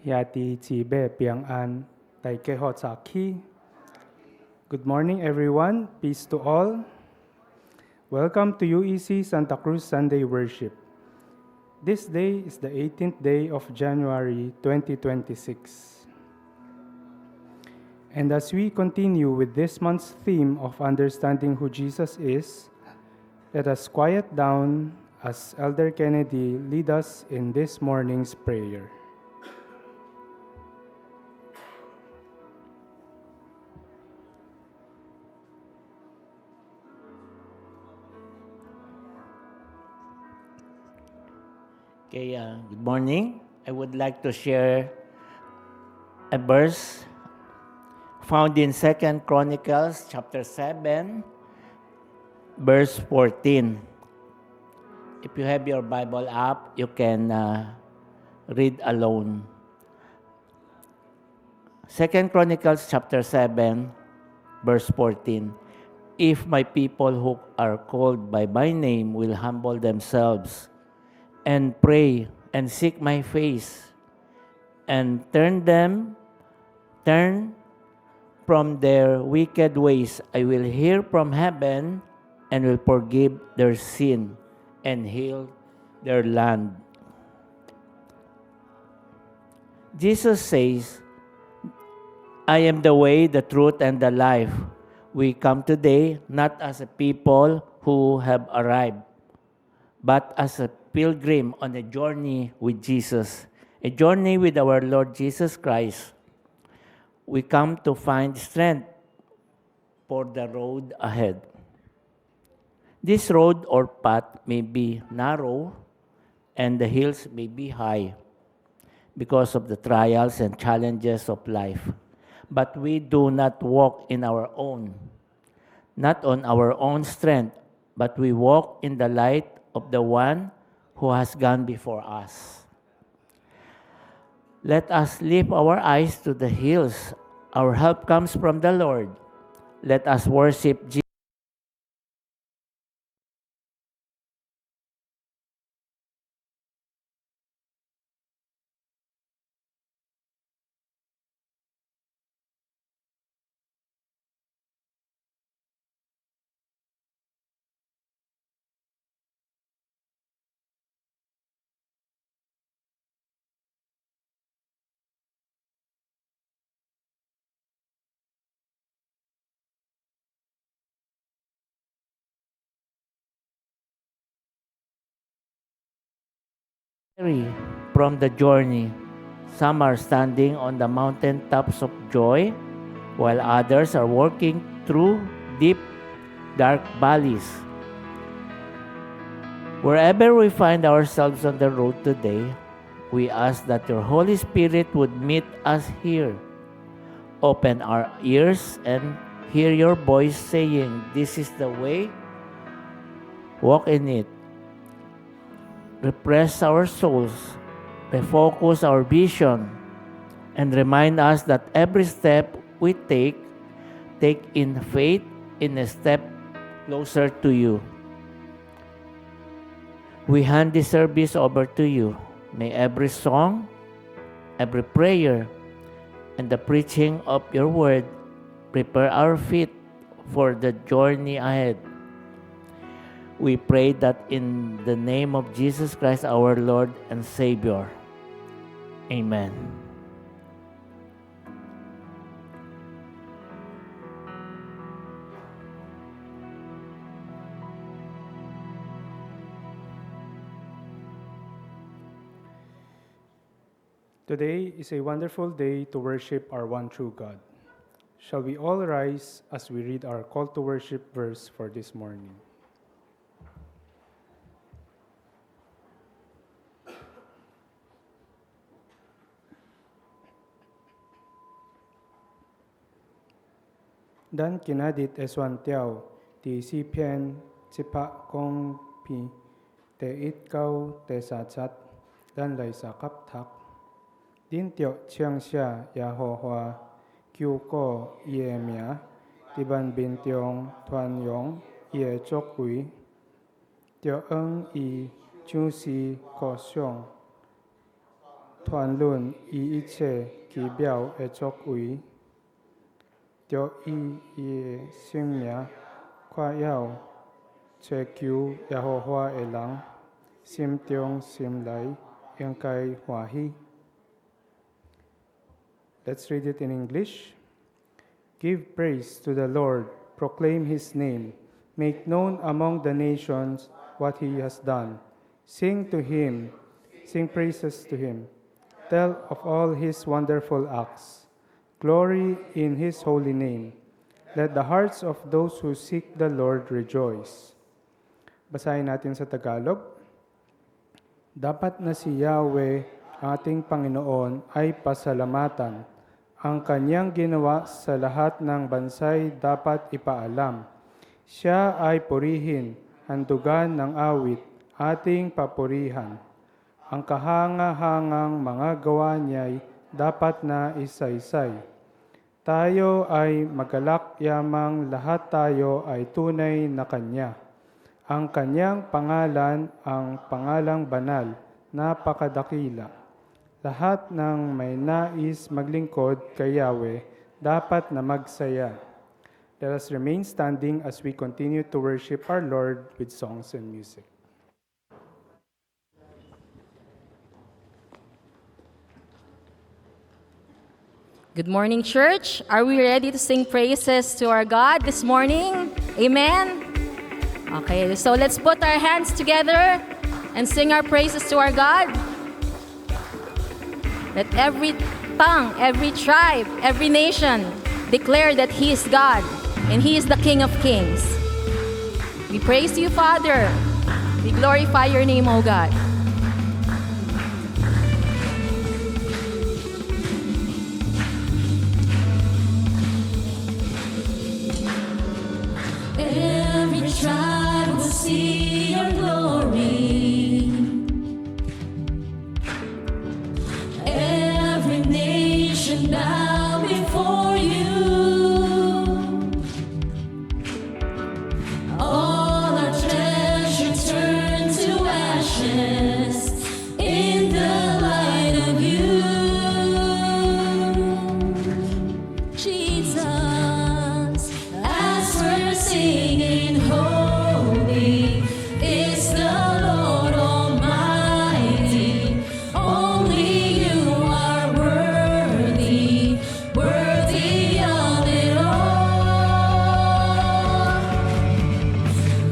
Yati Chibe Piang-an Taikeho Tsaki. Good morning, everyone. Peace to all. Welcome to UEC Santa Cruz Sunday Worship. This day is the 18th day of January 2026. And as we continue with this month's theme of understanding who Jesus is, let us quiet down as Elder Kennedy lead us in this morning's prayer. Okay, good morning. I would like to share a verse found in 2 Chronicles chapter 7, verse 14. If you have your Bible up, you can read alone. 2 Chronicles chapter 7, verse 14. If my people who are called by my name will humble themselves and pray and seek my face and turn from their wicked ways, I will hear from heaven and will forgive their sin and heal their land. Jesus says, I am the way, the truth, and the life. We come today not as a people who have arrived, but as a pilgrim on a journey with Jesus, a journey with our Lord Jesus Christ. We come to find strength for the road ahead. This road or path may be narrow and the hills may be high because of the trials and challenges of life. But we do not walk in our own, not on our own strength, but we walk in the light of the one who has gone before us. Let us lift our eyes to the hills. Our help comes from the Lord. Let us worship Jesus. From the journey. Some are standing on the mountain tops of joy, while others are walking through deep, dark valleys. Wherever we find ourselves on the road today, we ask that your Holy Spirit would meet us here. Open our ears and hear your voice saying, "This is the way, walk in it." Refresh our souls, refocus our vision, and remind us that every step we take in faith in a step closer to you. We hand this service over to you. May every song, every prayer, and the preaching of your word prepare our feet for the journey ahead. We pray that in the name of Jesus Christ, our Lord and Savior. Amen. Today is a wonderful day to worship our one true God. Shall we all rise as we read our call to worship verse for this morning? Dan kinadit eswan tiao, ti si pian, cipa kong pi, te it kau te sa chat, dan lay sa kap thak. Din tiao chiang xia ya ho hoa, kiu ko ye mia, ti ban bin tiong tuan yong, ye chok hui, tiao eng i chu si ko xiong, 团论以一切奇妙的作为，着以伊的性命快要追求耶和华的人，心中心内应该欢喜。Let's read it in English. Give praise to the Lord, proclaim his name, make known among the nations what he has done. Sing to him, sing praises to him. Tell of all his wonderful acts. Glory in his holy name. Let the hearts of those who seek the Lord rejoice. Basahin natin sa Tagalog. Dapat na si Yahweh, ating Panginoon, ay pasalamatan. Ang kanyang ginawa sa lahat ng bansay dapat ipaalam. Siya ay purihin, handugan ng awit, ating papurihan. Ang kahanga-hangang mga gawa niya'y dapat na isa-isay. Tayo ay magalak yamang lahat tayo ay tunay na Kanya. Ang Kanyang pangalan ang pangalang banal, napakadakila. Lahat ng may nais maglingkod kay Yahweh dapat na magsaya. Let us remain standing as we continue to worship our Lord with songs and music. Good morning, church. Are we ready to sing praises to our God this morning? Amen? Okay, so let's put our hands together and sing our praises to our God. Let every tongue, every tribe, every nation declare that He is God and He is the King of Kings. We praise you, Father. We glorify your name, O God. Every tribe will see your glory. Every nation bow before you. All our treasure turn to ashes in the light of you. Jesus, as we're singing, holy is the Lord Almighty. Only you are worthy, worthy of it all.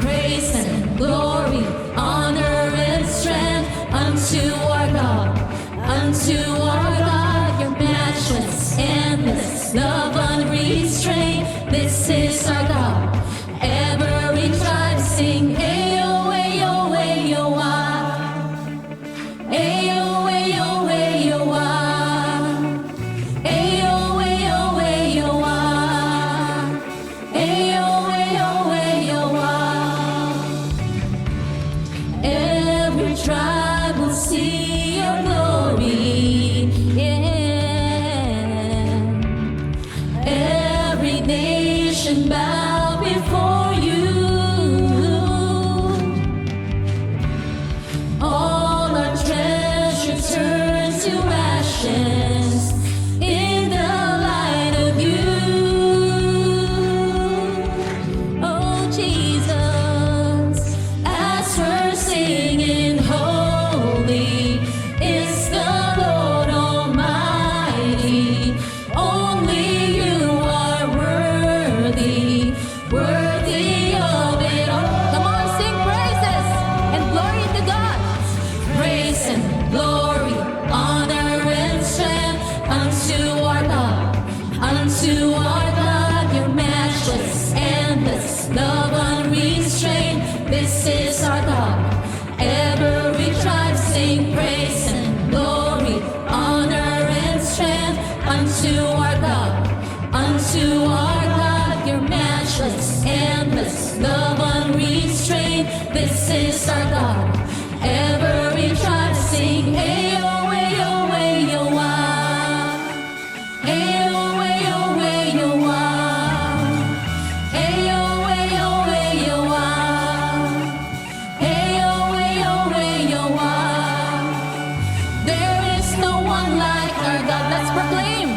Praise and glory, honor and strength unto our God, unto our God. Your matchless, endless love unrestrained. This is our God. Every tribe sing, Ayo, Ayo, Ayo, ah. Ayo, Ayo, Ayo, ah. Ayo, Ayo, Ayo, ah. Ayo, Ayo, Ayo, ah. Every tribe will see your glory, yeah. Every nation bow before you. All our treasure turns to ashes in the light of you. Oh Jesus, as we're singing, holy is the Lord Almighty. Only you are worthy, worthy of it all. Come on, sing praises and glory to God. Praise and glory, honor and strength unto our God, unto our God. Your matchless, endless love unrestrained. This is our God. Every tribe sing praise and glory, honor and strength unto our God, unto our God. Your matchless, endless love unrestrained. This is our God. Every tribe sing, Ayo, Ayo, Ayo, ah. Ayo, Ayo, Ayo, ah. Ayo, Ayo, Ayo, ah. Ayo, Ayo, Ayo, ah. There is no let's proclaim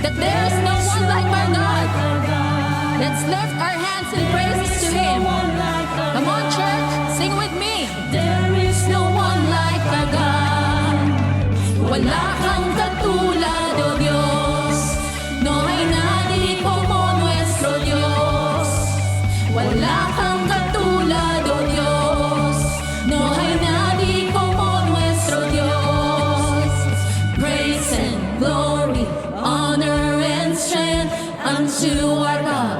that there is no one like our God. Let's lift our hands in praises to Him. Come on, church, sing with me. There is no one like our God. Wala kang katulad, O Diyos. No hay nadie como nuestro Dios. Wala kang katulad, O Diyos. No hay nadie como nuestro Dios. Praise and glory, honor and strength unto our God.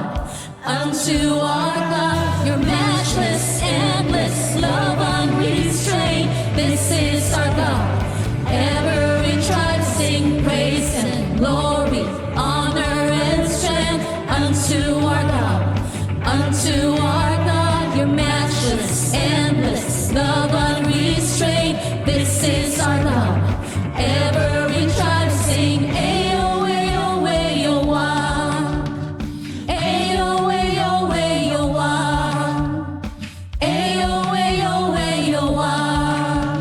Unto our God, your matchless, endless love unrestrained. This is our God. Every tribe sing praise and glory, honor and strength unto our God. Unto our God, your matchless, endless love unrestrained. This is our God. Every tribe sing, Ayo, Ayo, Ayo, Wah. Ayo, Ayo, Ayo, Wah. Ayo, Ayo, Ayo, Wah.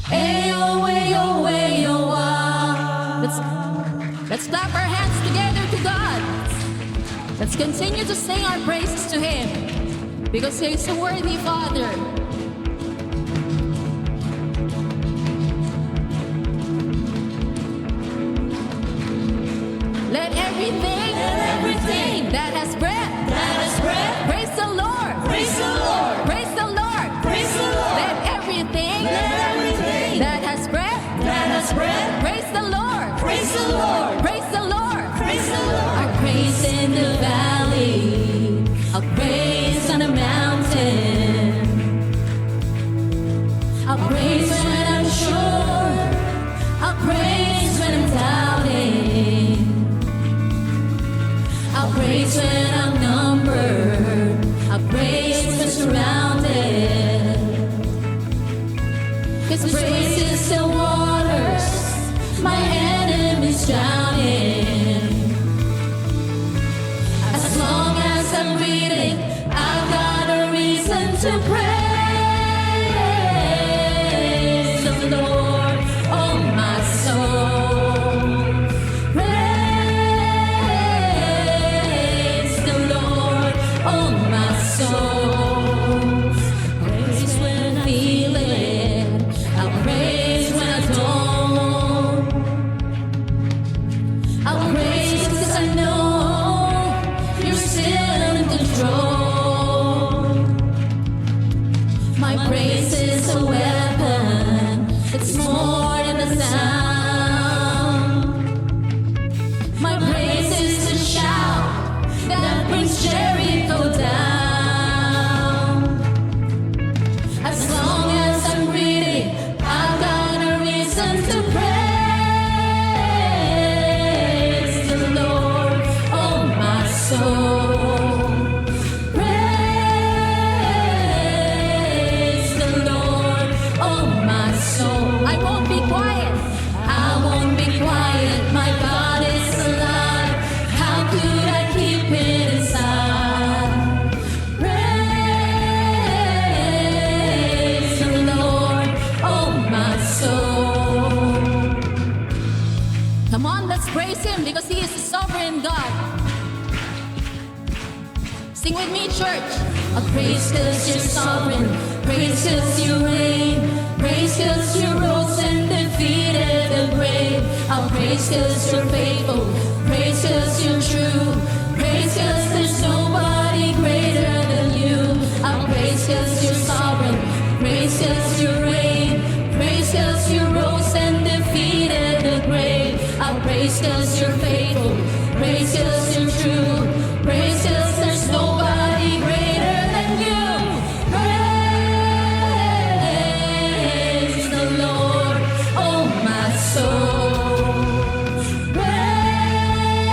Ayo, Ayo, Ayo, Wah. Let's clap our hands together to God. Let's continue to sing our praises to Him because He is a worthy Father. Let everything that has breath praise the Lord. Praise the Lord. Praise the Lord. Praise the Lord. Let everything everything that has breath praise the Lord. Praise the Lord. Praise the Lord. Praise the Lord. Our praise in the valley, our praise on the mountain, our praise when I'm sure, our praise when I'm doubting, our praise when I'm numbered, our praise when surrounded. His praise is the waters my enemies drowning. As long as I'm breathing, I've got a reason to praise the Lord, oh my soul. Praise the Lord, oh my soul. Praise when I feel it, I'll praise when I don't. I'll praise 'cause I know you're still in control. My praise is a weapon, it's more than a sound. My praise is the shout that brings Jericho down. As long as I'm breathing, I've got a reason to praise the Lord, oh my soul. Praise the Lord, oh my soul. I won't be quiet. I won't be quiet, my God is alive. How could I keep it inside? Praise the Lord, oh my soul. Come on, let's praise Him because He is the sovereign God. Sing with me, church. I praise 'cause you're sovereign, praise 'cause you reign, praise 'cause you rose and defeated the grave. I'll praise 'cause you're faithful, praise 'cause you're true, praise 'cause there's nobody greater than you. I'll praise 'cause you're sovereign, praise 'cause you reign, praise 'cause you rose and defeated the grave. I'll praise 'cause you're faithful, praise 'cause you're true, praise 'cause there's nobody greater than you. Praise the Lord, oh my soul. Praise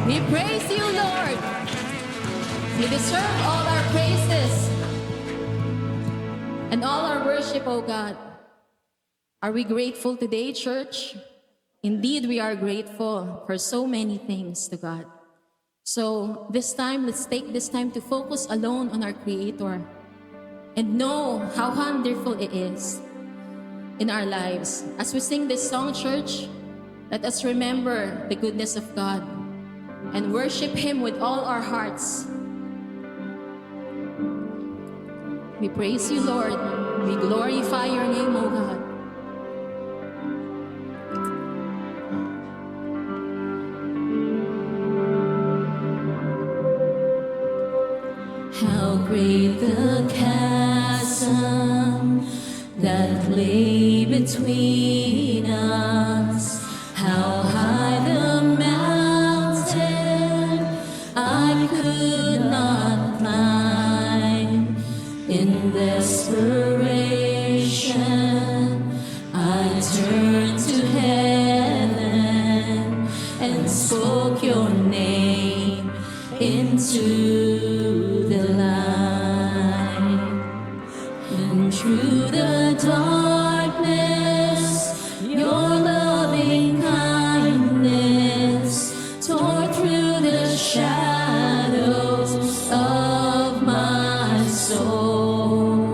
We praise you, Lord. You deserve all our praises and all our worship, O God. Are we grateful today, church? Indeed, we are grateful for so many things to God. So this time, let's take this time to focus alone on our Creator and know how wonderful it is in our lives. As we sing this song, church, let us remember the goodness of God and worship Him with all our hearts. We praise you, Lord. We glorify your name, O God. How great the chasm that lay between us, how high the mountain I could not climb. In desperation, I turned to heaven and spoke your name into the light. And through the darkness, your loving kindness tore through the shadows of my soul.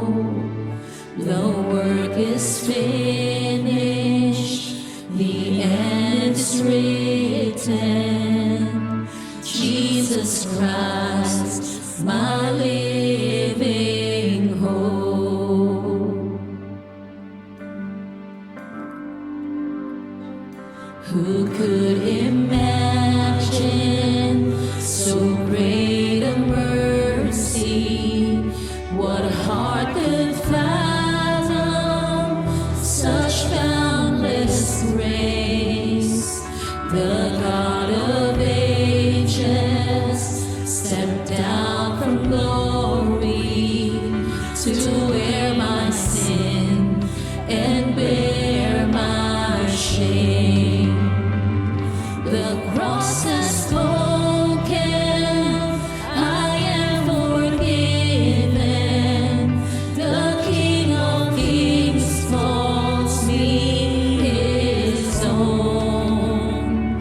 The work is finished, the end is written. Jesus Christ, my living hope. Who could imagine so great a mercy? What heart could fathom such boundless grace? The God of ages stepped down from glory to wear my sin and bear my shame. The cross has spoken, I am forgiven. The King of Kings calls me his own.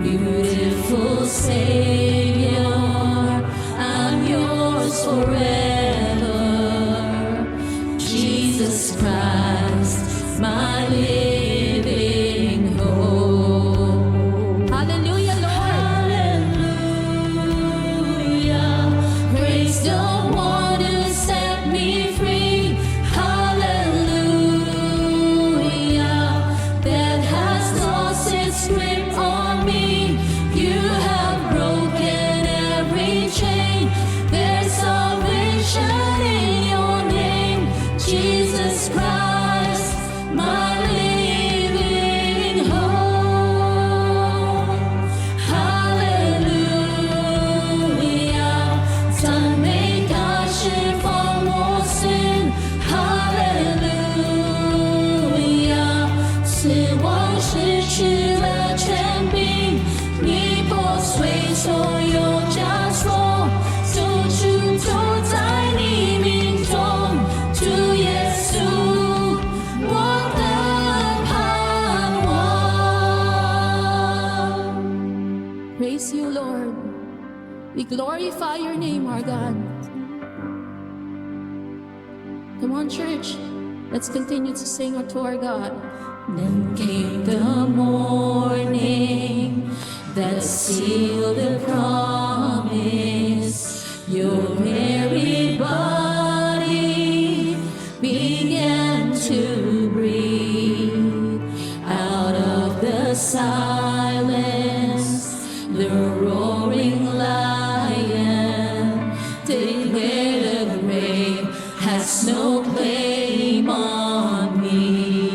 Beautiful Savior, I'm yours forever. Jesus Christ, my living hope. Hallelujah, Lord. Hallelujah. Praise the one who set me free. Hallelujah. That has lost its grip on me. You have broken every chain. There's salvation in your name. Jesus Christ, my living hope. Hallelujah. 赞美感释放我心。Hallelujah. 死亡失去了权柄，你破碎所有枷锁，救主就在你命中。主耶稣，我的盼望。 Praise you, Lord. We glorify your name, our God. Come on, church. Let's continue to sing to our God. Then came the morning that sealed the promise. Your very body began to breathe. Out of the silence, the roaring lion declared the grave has no claim on me.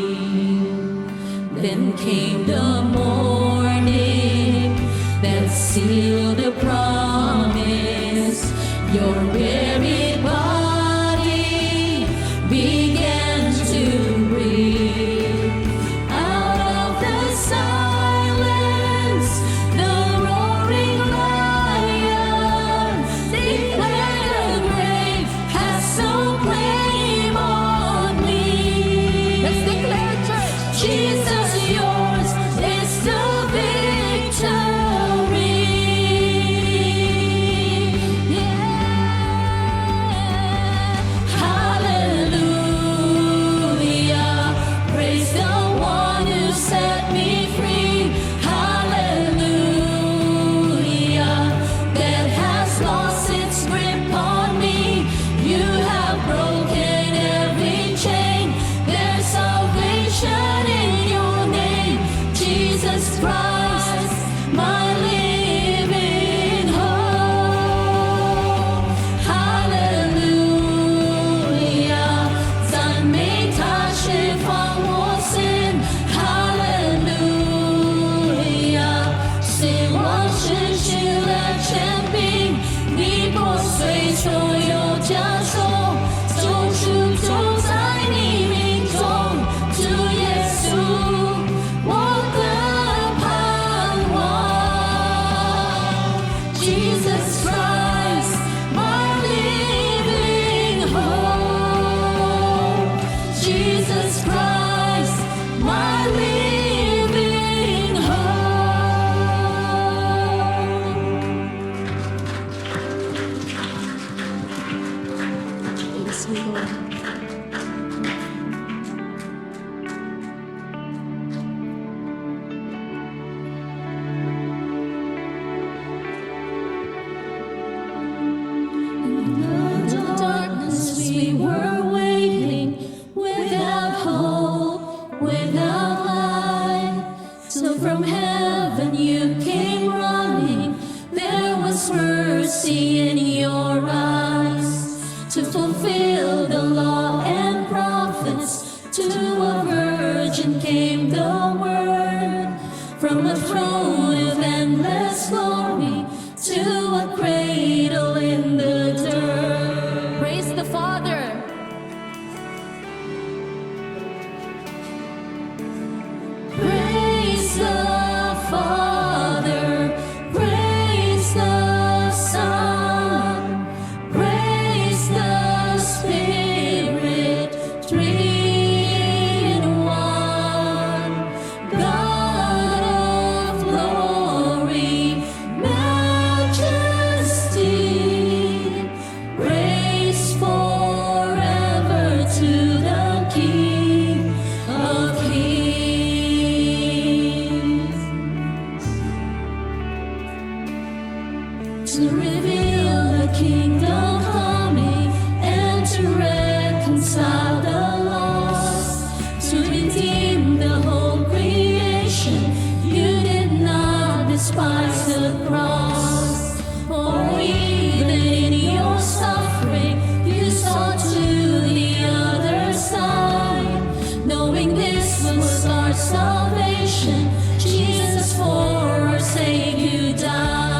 Then came the morning that sealed the promise. Your very body began to breathe. Out of the silence, the roaring lion mercy in your eyes, to fulfill the law and prophets. To a virgin came the word, from a throne of endless glory to a cradle in the dirt. Praise the Father. Praise the Father, praise the Son, praise the Spirit, three in one. God of glory, majesty, praise forever to the King of Kings. To reveal the kingdom coming and to reconcile the lost, to redeem the whole creation. You did not despise the cross, or even in your suffering you saw to the other side, knowing this was our salvation. Jesus, for our sake you died.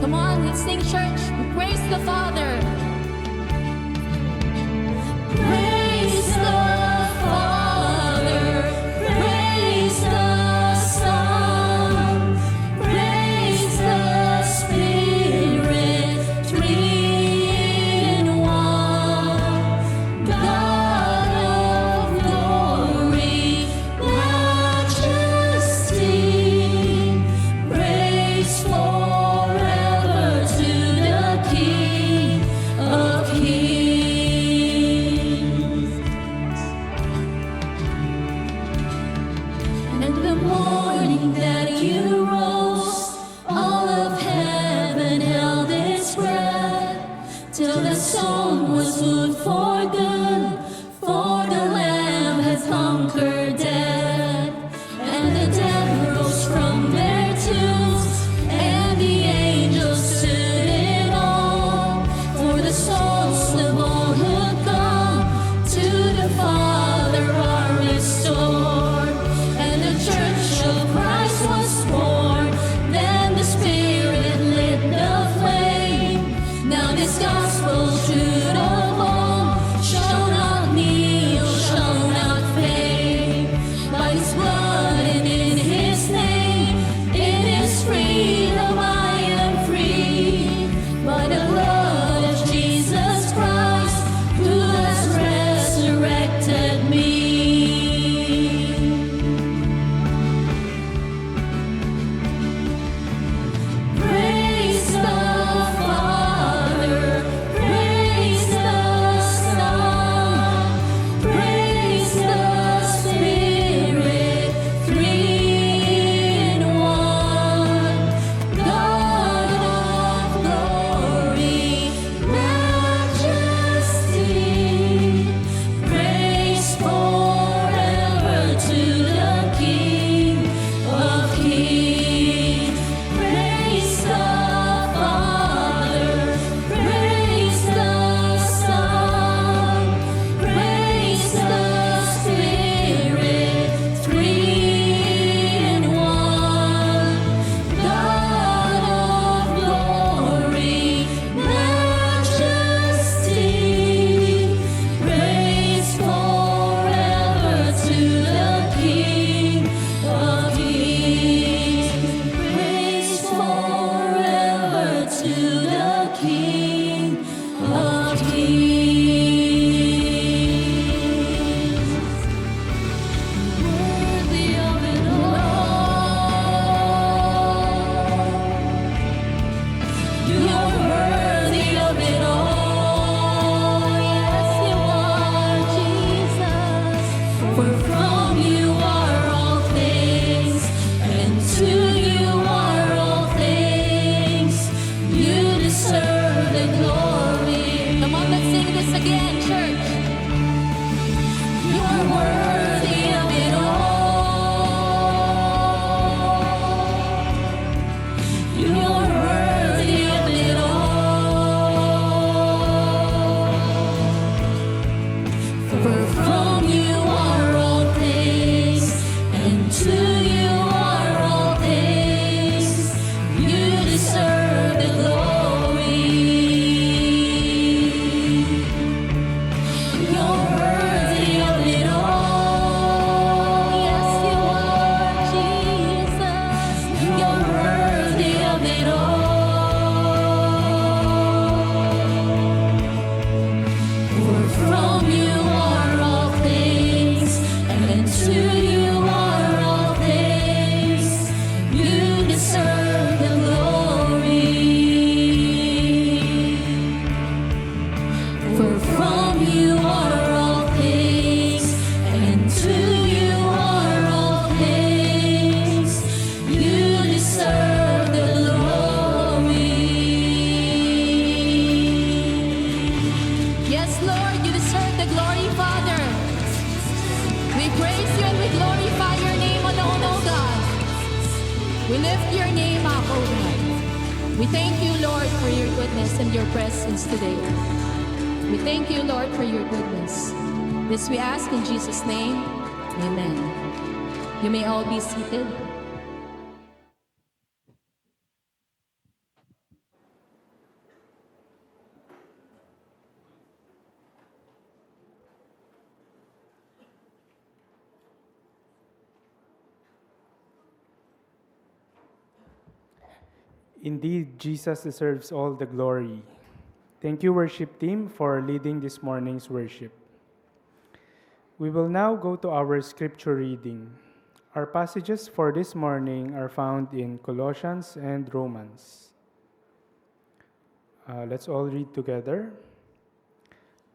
Come on, let's sing, church. Praise the Father. Praise the Father, praise the Son, praise the Spirit, three in one. God of glory, majesty, praise forever to the King We thank you, Lord, for your goodness and your presence today. We thank you, Lord, for your goodness. This we ask in Jesus' name. Amen. You may all be seated. Indeed, Jesus deserves all the glory. Thank you, worship team, for leading this morning's worship. We will now go to our scripture reading. Our passages for this morning are found in Colossians and Romans. Let's all read together.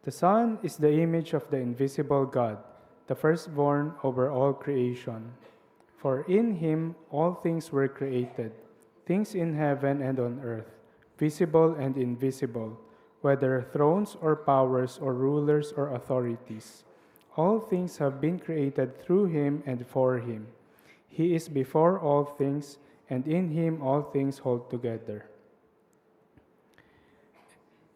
The Son is the image of the invisible God, the firstborn over all creation. For in him all things were created, things in heaven and on earth, visible and invisible, whether thrones or powers or rulers or authorities. All things have been created through him and for him. He is before all things, and in him all things hold together.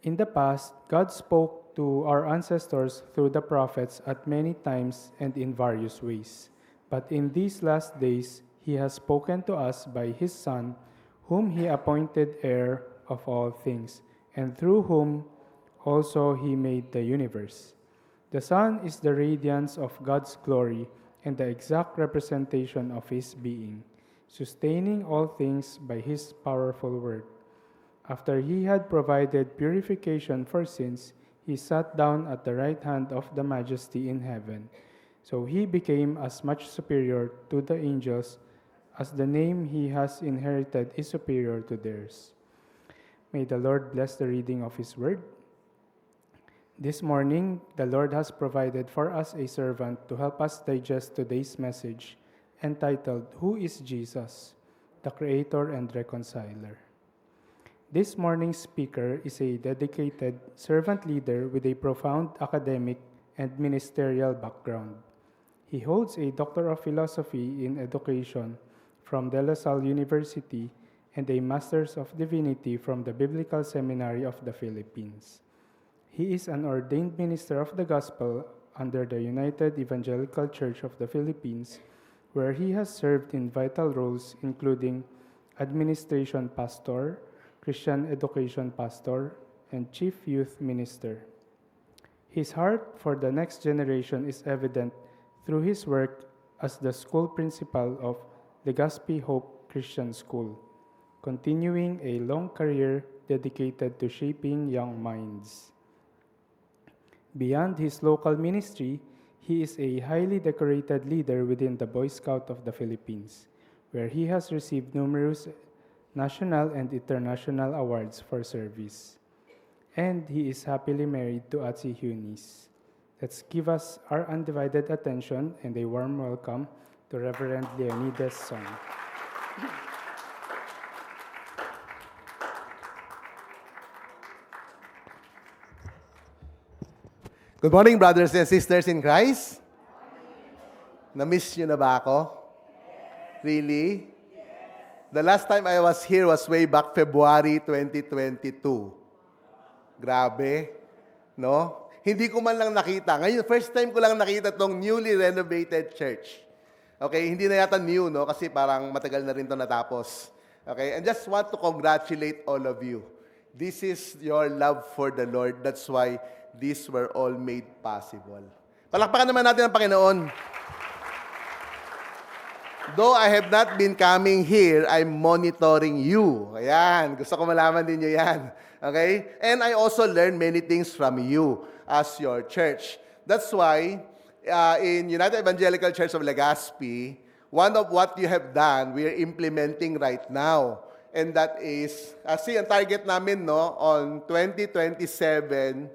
In the past, God spoke to our ancestors through the prophets at many times and in various ways. But in these last days, he has spoken to us by his Son, whom he appointed heir of all things, and through whom also he made the universe. The Son is the radiance of God's glory and the exact representation of his being, sustaining all things by his powerful word. After he had provided purification for sins, he sat down at the right hand of the Majesty in heaven. So he became as much superior to the angels as the name he has inherited is superior to theirs. May the Lord bless the reading of his word. This morning, the Lord has provided for us a servant to help us digest today's message entitled, Who is Jesus, the Creator and Reconciler? This morning's speaker is a dedicated servant leader with a profound academic and ministerial background. He holds a Doctor of Philosophy in Education from De La Salle University and a Master's of Divinity from the Biblical Seminary of the Philippines. He is an ordained minister of the gospel under the United Evangelical Church of the Philippines, where he has served in vital roles including administration pastor, Christian education pastor, and chief youth minister. His heart for the next generation is evident through his work as the school principal of Legazpi Hope Christian School, continuing a long career dedicated to shaping young minds. Beyond his local ministry, he is a highly decorated leader within the Boy Scout of the Philippines, where he has received numerous national and international awards for service. And he is happily married to Atsi Eunice. Let's give us our undivided attention and a warm welcome to Reverend Leonidas Song. Good morning, brothers and sisters in Christ. Na-miss nyo na ba ako? Really? The last time I was here was way back February 2022. Grabe, no? Hindi ko man lang nakita. Ngayon, first time ko lang nakita tong newly renovated church. Okay, hindi na yata new, no? Kasi parang matagal na rin to natapos. Okay, and just want to congratulate all of you. This is your love for the Lord. That's why these were all made possible. Palakpakan naman natin ang Panginoon. Though I have not been coming here, I'm monitoring you. Ayan, gusto ko malaman din nyo yan. Okay? And I also learned many things from you as your church. That's why, in United Evangelical Church of Legazpi, one of what you have done, we are implementing right now. And that is, see, ang target namin, no, on 2027,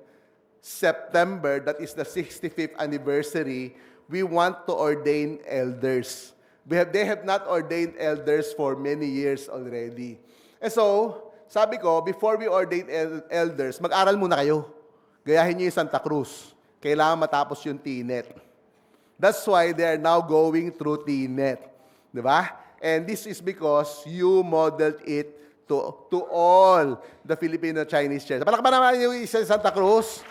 September, that is the 65th anniversary, we want to ordain elders. They have not ordained elders for many years already. And so, sabi ko, before we ordain elders, mag-aral muna kayo. Gayahin niyo yung Santa Cruz. Kailangan matapos yung TNET. That's why they are now going through TNET. Di ba? And this is because you modeled it to all the Filipino-Chinese church. Palakpakan naman yung isa sa Santa Cruz.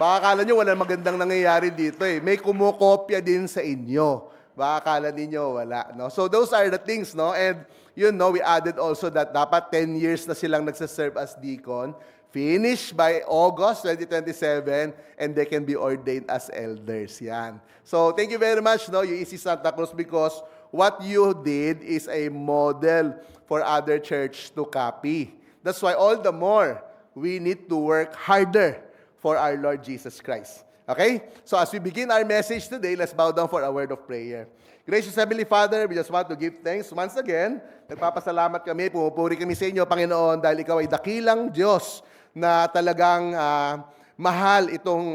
Baka akala nyo walang magandang nangyayari dito eh. May kumukopya din sa inyo. Baka akala ninyo wala. No? So those are the things. No? And we added also that dapat 10 years na silang nagsaserve as deacon. Finish by August 2027 and they can be ordained as elders. Yan. So thank you very much, UEC Santa Cruz, because what you did is a model for other church to copy. That's why all the more we need to work harder for our Lord Jesus Christ. Okay? So as we begin our message today, let's bow down for a word of prayer. Gracious Heavenly Father, we just want to give thanks once again. Nagpapasalamat kami, pumupuri kami sa inyo, Panginoon, dahil Ikaw ay dakilang Diyos na talagang mahal itong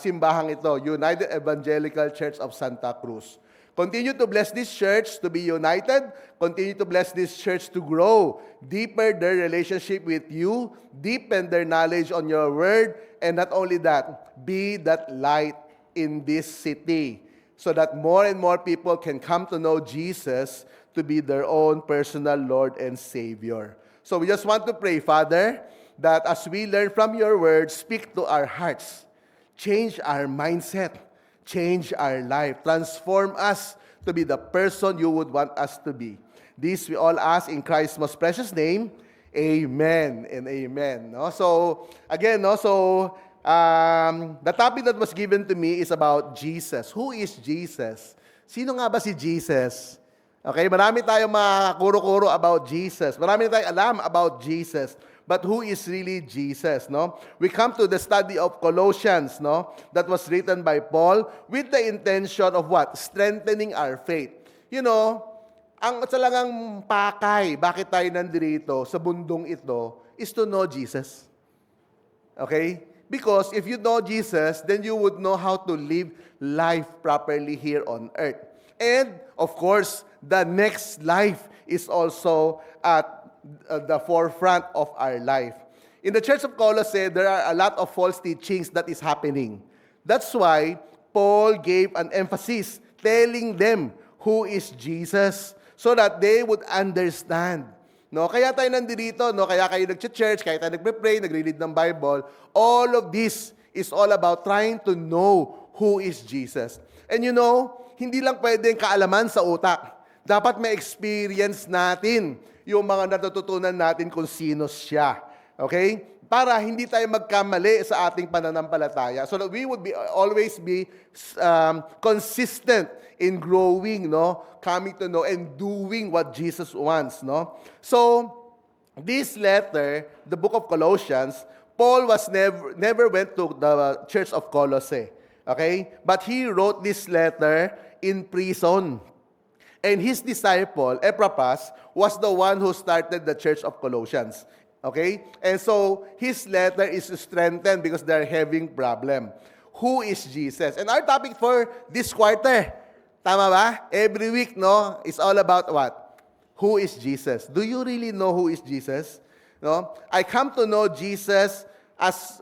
simbahang ito, United Evangelical Church of Santa Cruz. Continue to bless this church to be united. Continue to bless this church to grow deeper their relationship with you, deepen their knowledge on your word, and not only that, be that light in this city so that more and more people can come to know Jesus to be their own personal Lord and Savior. So we just want to pray, Father, that as we learn from your word, speak to our hearts, change our mindset, change our life, transform us to be the person you would want us to be. This we all ask in Christ's most precious name. Amen and amen. No? So, again, the topic that was given to me is about Jesus. Who is Jesus? Sino nga ba si Jesus? Okay, marami tayong makakuro-kuro about Jesus. Marami tayong alam about Jesus. But who is really Jesus, no? We come to the study of Colossians, no? That was written by Paul with the intention of what? Strengthening our faith. Ang talagang pakay, bakit tayo nandito sa bundong ito, is to know Jesus. Okay? Because if you know Jesus, then you would know how to live life properly here on earth. And, of course, the next life is also at the forefront of our life. In the Church of Colossae, there are a lot of false teachings that is happening. That's why Paul gave an emphasis telling them who is Jesus so that they would understand. No, kaya tayo nandito, kaya kayo nag-church, kaya tayo nagpe-pray, nagre-read ng Bible. All of this is all about trying to know who is Jesus. And hindi lang pwedeng kaalaman sa utak. Dapat may experience natin yung mga natututunan natin kung sino siya. Okay? Para hindi tayo magkamali sa ating pananampalataya. So that we would always be consistent in growing, coming to know and doing what Jesus wants. So, this letter, the book of Colossians, Paul was never went to the church of Colossae. Okay? But he wrote this letter in prison. And his disciple, Epaphras, was the one who started the church of Colossians. Okay? And so, his letter is to strengthen because they're having problem. Who is Jesus? And our topic for this quarter, tama ba? Every week, is all about what? Who is Jesus? Do you really know who is Jesus? I come to know Jesus as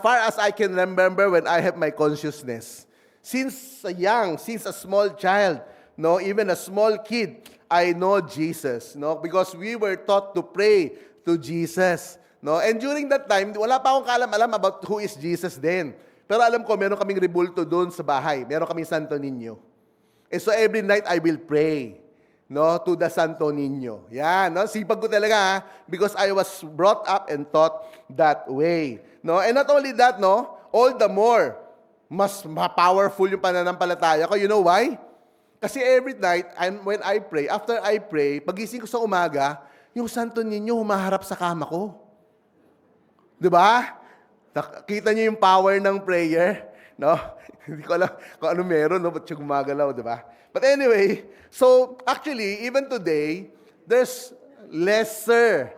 far as I can remember when I have my consciousness. Since a small child, even a small kid, I know Jesus, because we were taught to pray to Jesus, And during that time, wala pa akong kaalam-alam about who is Jesus then. Pero alam ko, meron kaming rebulto doon sa bahay. Meron kaming Santo Niño. And so every night I will pray, to the Santo Niño. Yan, sipag ko talaga, because I was brought up and taught that way. And not only that, all the more, mas powerful yung pananampalataya ko. You know why? Kasi every night, when I pray, after I pray, pagising ko sa umaga, yung Santo Niño humaharap sa kama ko. Diba? Nakita niyo yung power ng prayer? Hindi ko alam kung ano meron, ba't siya gumagalaw, diba? But anyway, so actually, even today, there's lesser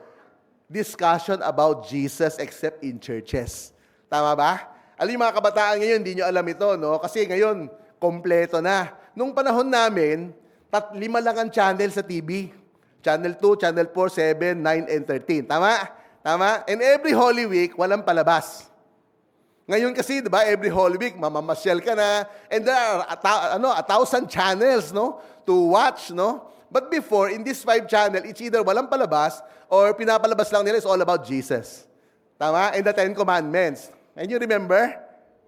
discussion about Jesus except in churches. Tama ba? Alam yung mga kabataan ngayon, hindi nyo alam ito, Kasi ngayon, kompleto na. Nung panahon namin, 5 lang ang channel sa TV. Channel 2, Channel 4, 7, 9, and 13. Tama? Tama? And every Holy Week, walang palabas. Ngayon kasi, di ba, every Holy Week, mamamasyal ka na. And there are 1,000 channels, to watch, But before, in this 5 channel, it's either walang palabas or pinapalabas lang nila is all about Jesus. Tama? And the 10 Commandments. And you remember?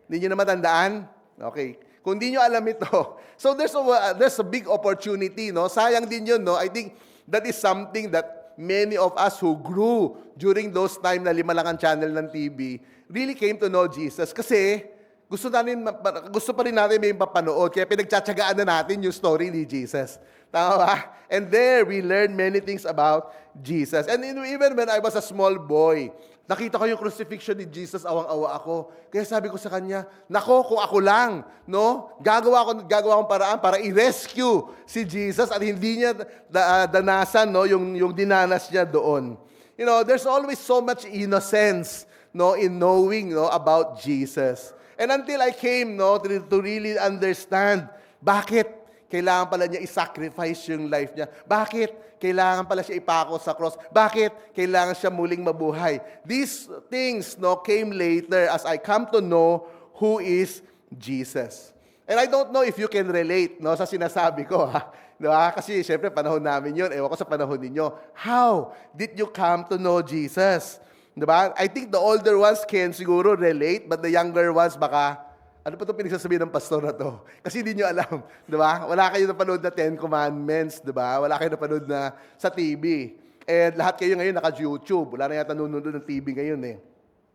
Hindi nyo na matandaan? Okay. Kung di nyo alam ito, so there's a big opportunity, no? Sayang din yun, no? I think that is something that many of us who grew during those time na 5 lang ang channel ng TV really came to know Jesus. Kasi gusto pa rin natin may mapanood. Kaya pinagtsatsagaan na natin yung story ni Jesus. Tama ba? And there, we learn many things about Jesus. And even when I was a small boy, nakita ko yung crucifixion ni Jesus, awang-awa ako. Kaya sabi ko sa kanya, nako, kung ako lang, no, gagawa akong paraan para i-rescue si Jesus at hindi niya danasan, no, yung dinanas niya doon. You know, there's always so much innocence, no, in knowing, no, about Jesus. And until I came, no, to really understand bakit kailangan pala niya i-sacrifice yung life niya. Bakit kailangan pala siya ipako sa cross? Bakit kailangan siya muling mabuhay? These things, no, came later as I come to know who is Jesus. And I don't know if you can relate, no, sa sinasabi ko, ha? Diba? Kasi syempre panahon namin yun. Ewan ko sa panahon ninyo. How did you come to know Jesus? Diba? I think the older ones can siguro relate, but the younger ones baka, ano pa itong pinagsasabihin ng pastor na to? Kasi hindi nyo alam. Diba? Wala kayo napanood na 10 Commandments. Diba? Wala kayo napanood na sa TV. And lahat kayo ngayon naka-YouTube. Wala na yata nanonood ng TV ngayon eh.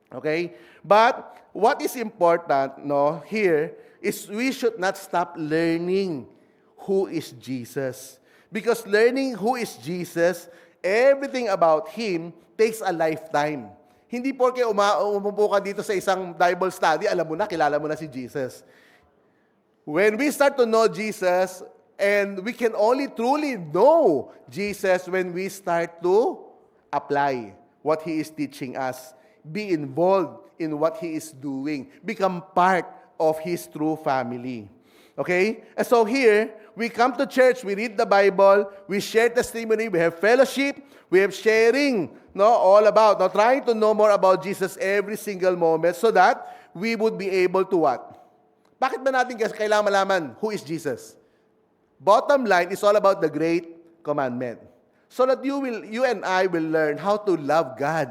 Okay? But what is important, no, here is we should not stop learning who is Jesus. Because learning who is Jesus, everything about Him takes a lifetime. Hindi porke umupo ka dito sa isang Bible study, alam mo na, kilala mo na si Jesus. When we start to know Jesus, and we can only truly know Jesus when we start to apply what He is teaching us, be involved in what He is doing, become part of His true family. Okay? And so here, we come to church, we read the Bible, we share testimony, we have fellowship, we have sharing, no, all about, no, trying to know more about Jesus every single moment so that we would be able to what? Bakit ba natin kailangan malaman who is Jesus? Bottom line is all about the great commandment. So that you and I will learn how to love God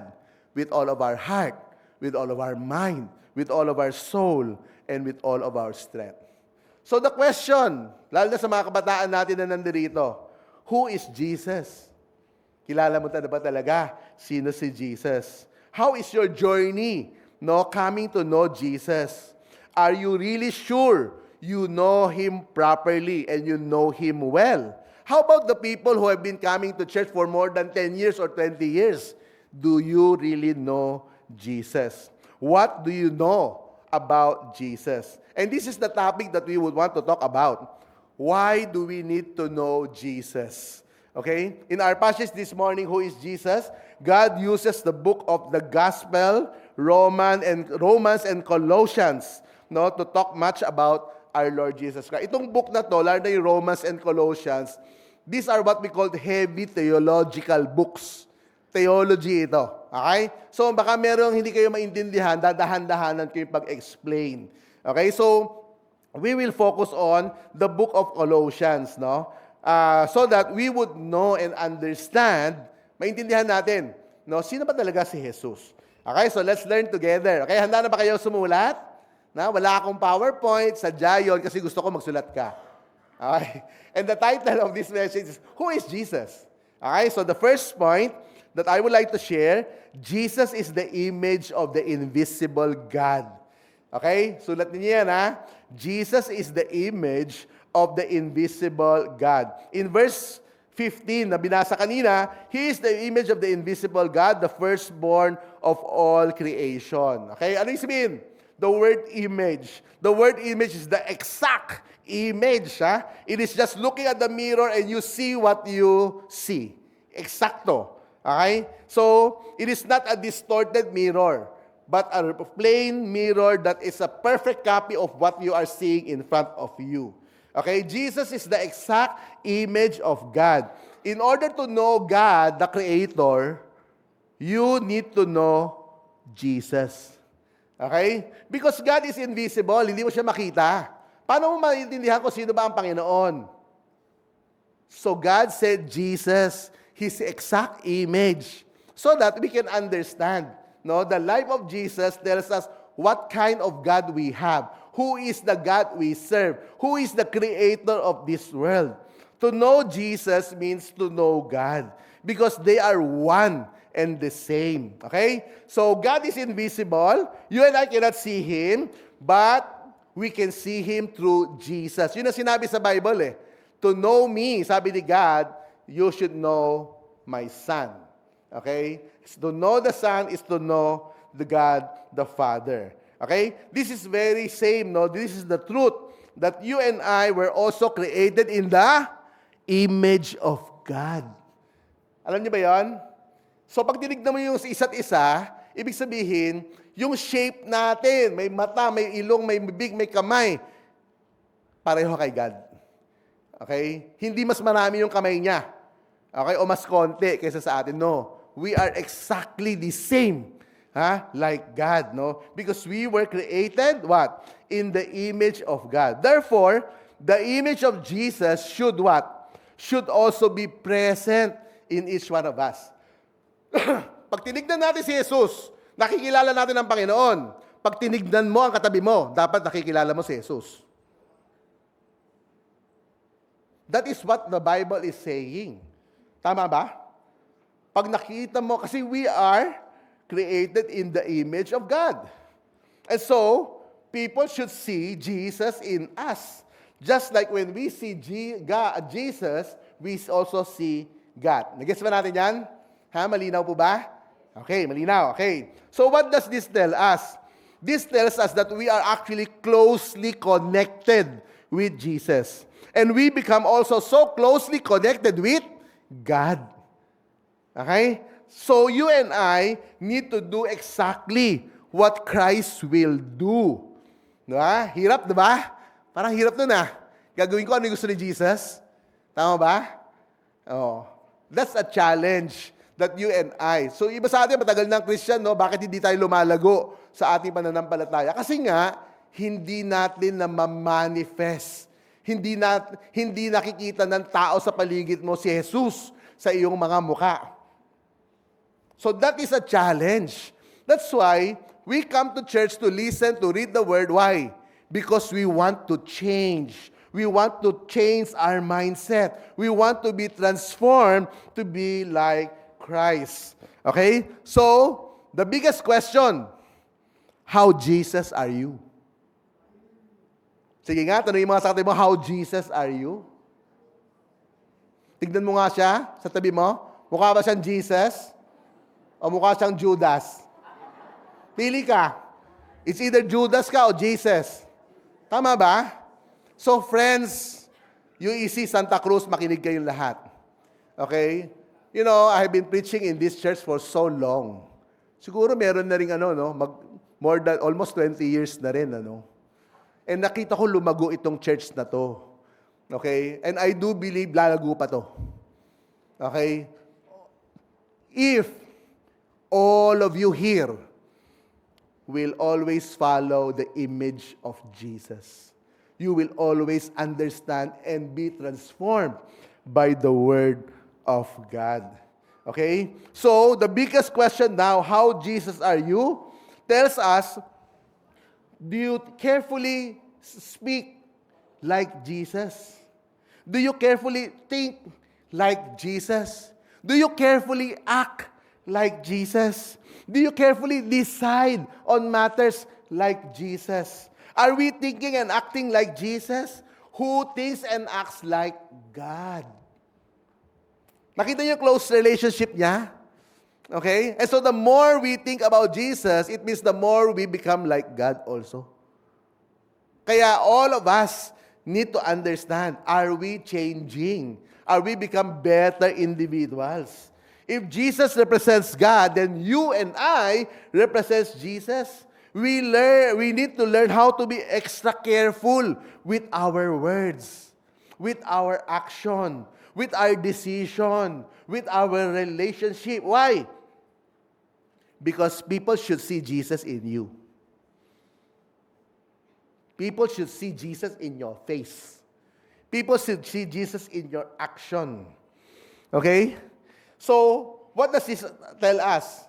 with all of our heart, with all of our mind, with all of our soul, and with all of our strength. So the question, lalo na sa mga kabataan natin na nandirito, who is Jesus? Kilala mo ba talaga sino si Jesus? How is your journey, no, coming to know Jesus? Are you really sure you know Him properly and you know Him well? How about the people who have been coming to church for more than 10 years or 20 years? Do you really know Jesus? What do you know about Jesus? And this is the topic that we would want to talk about. Why do we need to know Jesus? Okay? In our passage this morning, who is Jesus? God uses the book of the Gospel, Romans and Colossians, no, to talk much about our Lord Jesus Christ. Itong book na to, lalo na yung Romans and Colossians, these are what we call heavy theological books. Theology ito. Okay? So baka merong hindi kayo maintindihan, dadahan-dahanan ko yung pag-explain. Okay? So we will focus on the book of Colossians, no? So that we would know and understand, maintindihan natin, no, sino ba talaga si Jesus? Okay? So let's learn together. Okay? Handa na ba kayo sumulat? Na, wala akong PowerPoint, sadya yun kasi gusto ko magsulat ka. Okay? And the title of this message is, Who is Jesus? Okay? So the first point that I would like to share, Jesus is the image of the invisible God. Okay? Sulat niyo yan, ha? Jesus is the image of the invisible God. In verse 15 na binasa kanina, He is the image of the invisible God, the firstborn of all creation. Okay? Ano yung sabihin? The word image. The word image is the exact image. Ha? It is just looking at the mirror and you see what you see. Exacto. Okay? So, it is not a distorted mirror, but a plain mirror that is a perfect copy of what you are seeing in front of you. Okay? Jesus is the exact image of God. In order to know God, the Creator, you need to know Jesus. Okay? Because God is invisible, hindi mo siya makita. Paano mo maintindihan kung sino ba ang Panginoon? So God sent Jesus, His exact image, so that we can understand. No, the life of Jesus tells us what kind of God we have, who is the God we serve, who is the creator of this world. To know Jesus means to know God, because they are one and the same. Okay? So God is invisible. You and I cannot see Him, but we can see Him through Jesus. Yun ang sinabi sa Bible eh. To know me, sabi ni God, you should know my Son. Okay? To know the Son is to know the God, the Father. Okay? This is very same, no? This is the truth that you and I were also created in the image of God. Alam niyo ba yon? So pag tinignan mo yung isa't isa, ibig sabihin, yung shape natin, may mata, may ilong, may bibig, may kamay, pareho kay God. Okay? Hindi mas marami yung kamay niya. Okay? O mas konti kaysa sa atin. No. We are exactly the same. Like God. No? Because we were created, what? In the image of God. Therefore, the image of Jesus should what? Should also be present in each one of us. Pag tinignan natin si Jesus, nakikilala natin ang Panginoon. Pag tinignan mo ang katabi mo, dapat nakikilala mo si Jesus. That is what the Bible is saying. Tama ba? Pag nakita mo, kasi we are created in the image of God. And so, people should see Jesus in us. Just like when we see Jesus, we also see God. Nag-gets ba natin yan? Malinaw po ba? Okay, malinaw. Okay. So what does this tell us? This tells us that we are actually closely connected with Jesus. And we become also so closely connected with God. Okay? So you and I need to do exactly what Christ will do. Diba? Hirap, diba? Parang hirap nun Gagawin ko ano yung gusto ni Jesus. Tama ba? Oh. That's a challenge that you and I. So iba sa atin, matagal ng Christian, no? Bakit hindi tayo lumalago sa ating pananampalataya? Kasi nga, hindi natin na ma-manifest. Hindi nakikita ng tao sa paligid mo si Jesus sa iyong mga muka. So that is a challenge. That's why we come to church to listen, to read the Word. Why? Because we want to change. We want to change our mindset. We want to be transformed to be like Christ. Okay? So, the biggest question, how Jesus are you? Sige nga, tanongin mga sa tabi mo, how Jesus are you? Tignan mo nga siya sa tabi mo. Mukha ba siyang Jesus? O mukha siyang Judas? Pili ka. It's either Judas ka o Jesus. Tama ba? So friends, UEC Santa Cruz, makinig kayong lahat. Okay? You know, I have been preaching in this church for so long. Siguro meron na rin more than almost 20 years na rin, And nakita ko lumago itong church na to. Okay? And I do believe lalago pa to. Okay? If all of you here will always follow the image of Jesus, you will always understand and be transformed by the Word of God. Okay? So, the biggest question now, how Jesus are you, tells us, do you carefully speak like Jesus? Do you carefully think like Jesus? Do you carefully act like Jesus? Do you carefully decide on matters like Jesus? Are we thinking and acting like Jesus, who thinks and acts like God? Nakita niyo yung close relationship niya? Okay? And so the more we think about Jesus, it means the more we become like God also. Kaya all of us need to understand, are we changing? Are we become better individuals? If Jesus represents God, then you and I represents Jesus. We need to learn how to be extra careful with our words, with our action, with our decision, with our relationship. Why? Because people should see Jesus in you. People should see Jesus in your face. People should see Jesus in your action. Okay? So, what does this tell us?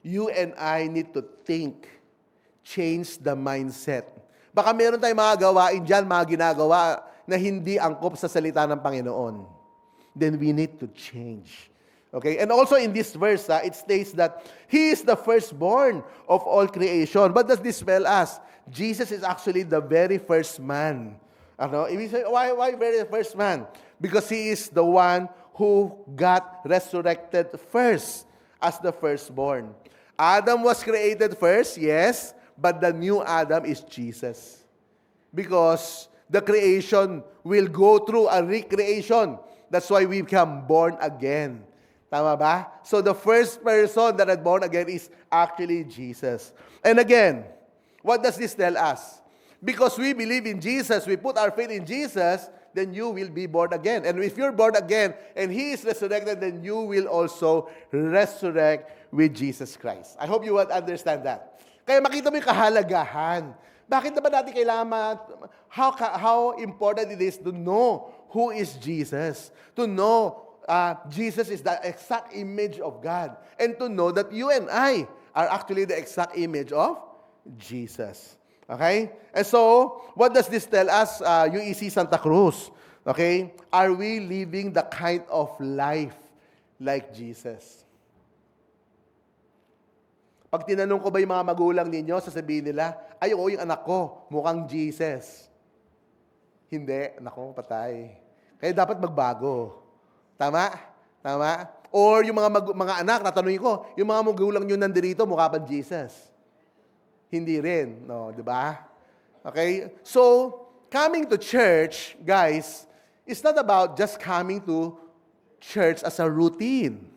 You and I need to think, change the mindset. Baka meron tayong mga gawain dyan, mga ginagawa na hindi angkop sa salita ng Panginoon. Then we need to change. Okay? And also in this verse, it states that He is the firstborn of all creation. What does this tell us? Jesus is actually the very first man. Ano? Ibig sabihin, why very first man? Because He is the one who got resurrected first as the firstborn. Adam was created first, yes, but the new Adam is Jesus. Because the creation will go through a recreation. That's why we become born again. Tama ba? So the first person that is born again is actually Jesus. And again, what does this tell us? Because we believe in Jesus, we put our faith in Jesus, then you will be born again. And if you're born again and He is resurrected, then you will also resurrect with Jesus Christ. I hope you will understand that. Kaya makita mo yung kahalagahan. Bakit naman natin kailangan, how important it is to know who is Jesus. To know Jesus is the exact image of God. And to know that you and I are actually the exact image of Jesus. Okay? And so, what does this tell us, UEC Santa Cruz? Okay? Are we living the kind of life like Jesus? Pag tinanong ko ba yung mga magulang ninyo, sasabihin nila, ay, oo, yung anak ko, mukhang Jesus. Hindi, anak ko, patay. Kaya dapat magbago. Tama? Tama? Or yung mga anak, natanongin ko, yung mga magulang nyo nandirito, mukha pa Jesus. Hindi rin, no, di ba? Okay? So, coming to church, guys, is not about just coming to church as a routine.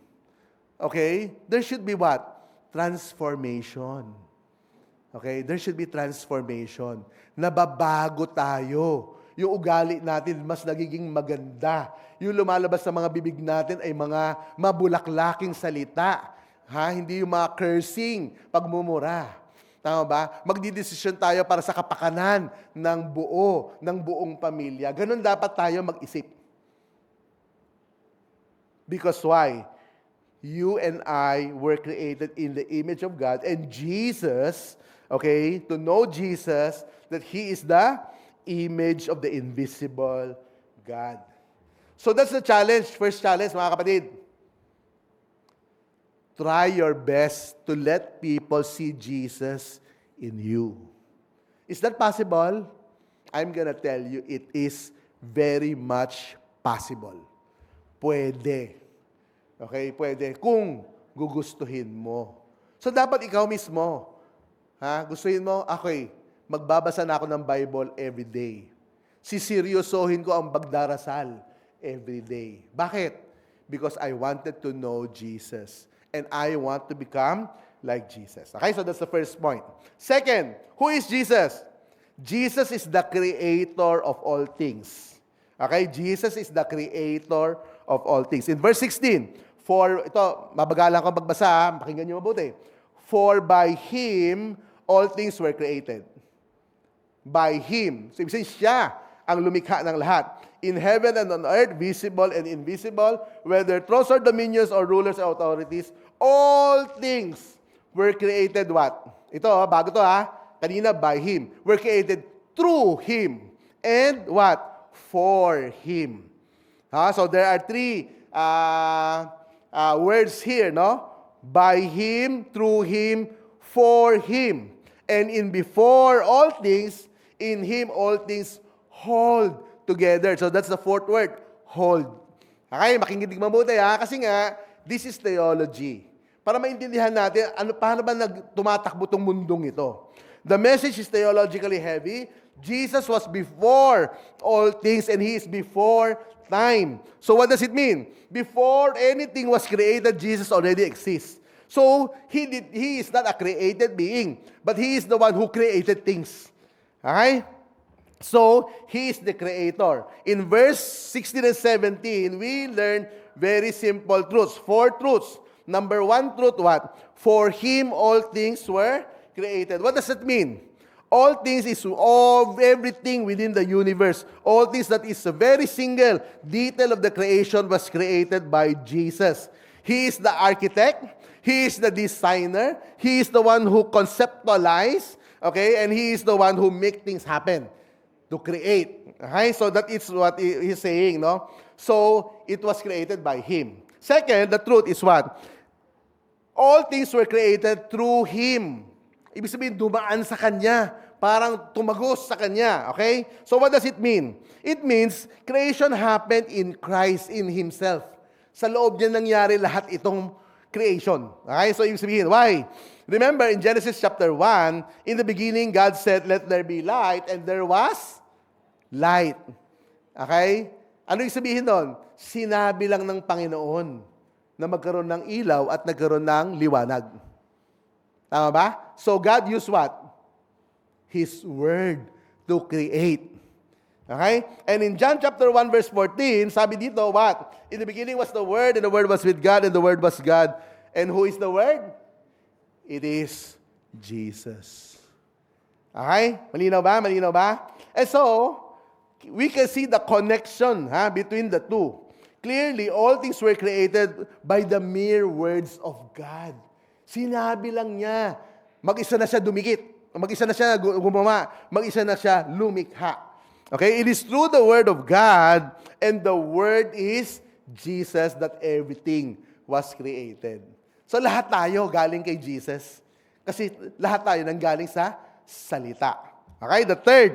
Okay? There should be what? Transformation. Okay? There should be transformation. Nababago tayo. Yung ugali natin mas nagiging maganda. Yung lumalabas sa mga bibig natin ay mga mabulaklaking salita. Ha? Hindi yung mga cursing, pagmumura. Tama ba? Magdidesisyon tayo para sa kapakanan ng buong pamilya. Ganun dapat tayo mag-isip. Because why? You and I were created in the image of God, and Jesus, okay, to know Jesus, that He is the image of the invisible God. So that's the challenge, first challenge, mga kapatid. Try your best to let people see Jesus in you. Is that possible? I'm gonna tell you, it is very much possible. Pwede. Okay, pwede. Kung gugustuhin mo. So dapat ikaw mismo, gustuhin mo, okay, magbabasa na ako ng Bible every day. Siseryosohin ko ang pagdarasal every day. Bakit? Because I wanted to know Jesus. And I want to become like Jesus. Okay, so that's the first point. Second, who is Jesus? Jesus is the creator of all things. Okay, Jesus is the creator of all things. In verse 16, ito, mabagalan ko magbasa, pakinggan niyo mabuti. For by Him, all things were created. By Him. So, ibig sabihin, siya ang lumikha ng lahat. In heaven and on earth, visible and invisible, whether thrones or dominions or rulers or authorities, all things were created what? Ito, bago to kanina, by Him. Were created through Him. And what? For Him. So there are three words here, no? By Him, through Him, for Him. And in before all things, in Him all things hold together. So that's the fourth word, hold. Okay, makikinig mabuti kasi nga, this is theology. Para maintindihan natin, paano ba tumatakbo itong mundong ito? The message is theologically heavy. Jesus was before all things and He is before time. So what does it mean? Before anything was created, Jesus already exists. So He is not a created being, but He is the one who created things. Okay? So, He is the creator. In verse 16 and 17, we learn very simple truths. 4 truths. Number 1 truth, what? For Him all things were created. What does it mean? All things is of everything within the universe. All things that is a very single detail of the creation was created by Jesus. He is the architect. He is the designer. He is the one who conceptualized, okay? And He is the one who make things happen, to create. Okay? So that is what He's saying, no? So, it was created by Him. Second, the truth is what? All things were created through Him. Ibig sabihin, dumaan sa Kanya. Parang tumagos sa Kanya. Okay? So what does it mean? It means, creation happened in Christ, in Himself. Sa loob niya nangyari lahat itong creation. Okay? So ibig sabihin, why? Remember, in Genesis chapter 1, in the beginning, God said, let there be light, and there was light. Okay? Ano ibig sabihin doon? Sinabi lang ng Panginoon na magkaroon ng ilaw at nagkaroon ng liwanag. Tama ba? So God used what? His Word to create. Okay? And in John chapter 1 verse 14, sabi dito, what? In the beginning was the Word, and the Word was with God, and the Word was God. And who is the Word? It is Jesus. Okay? Malinaw ba? Malinaw ba? And so, we can see the connection between the two. Clearly, all things were created by the mere words of God. Sinabi lang niya, mag-isa na siya dumikit, mag-isa na siya gumawa, mag-isa na siya lumikha. Okay? It is through the Word of God, and the Word is Jesus, that everything was created. So lahat tayo galing kay Jesus. Kasi lahat tayo nanggaling sa salita. Okay? The third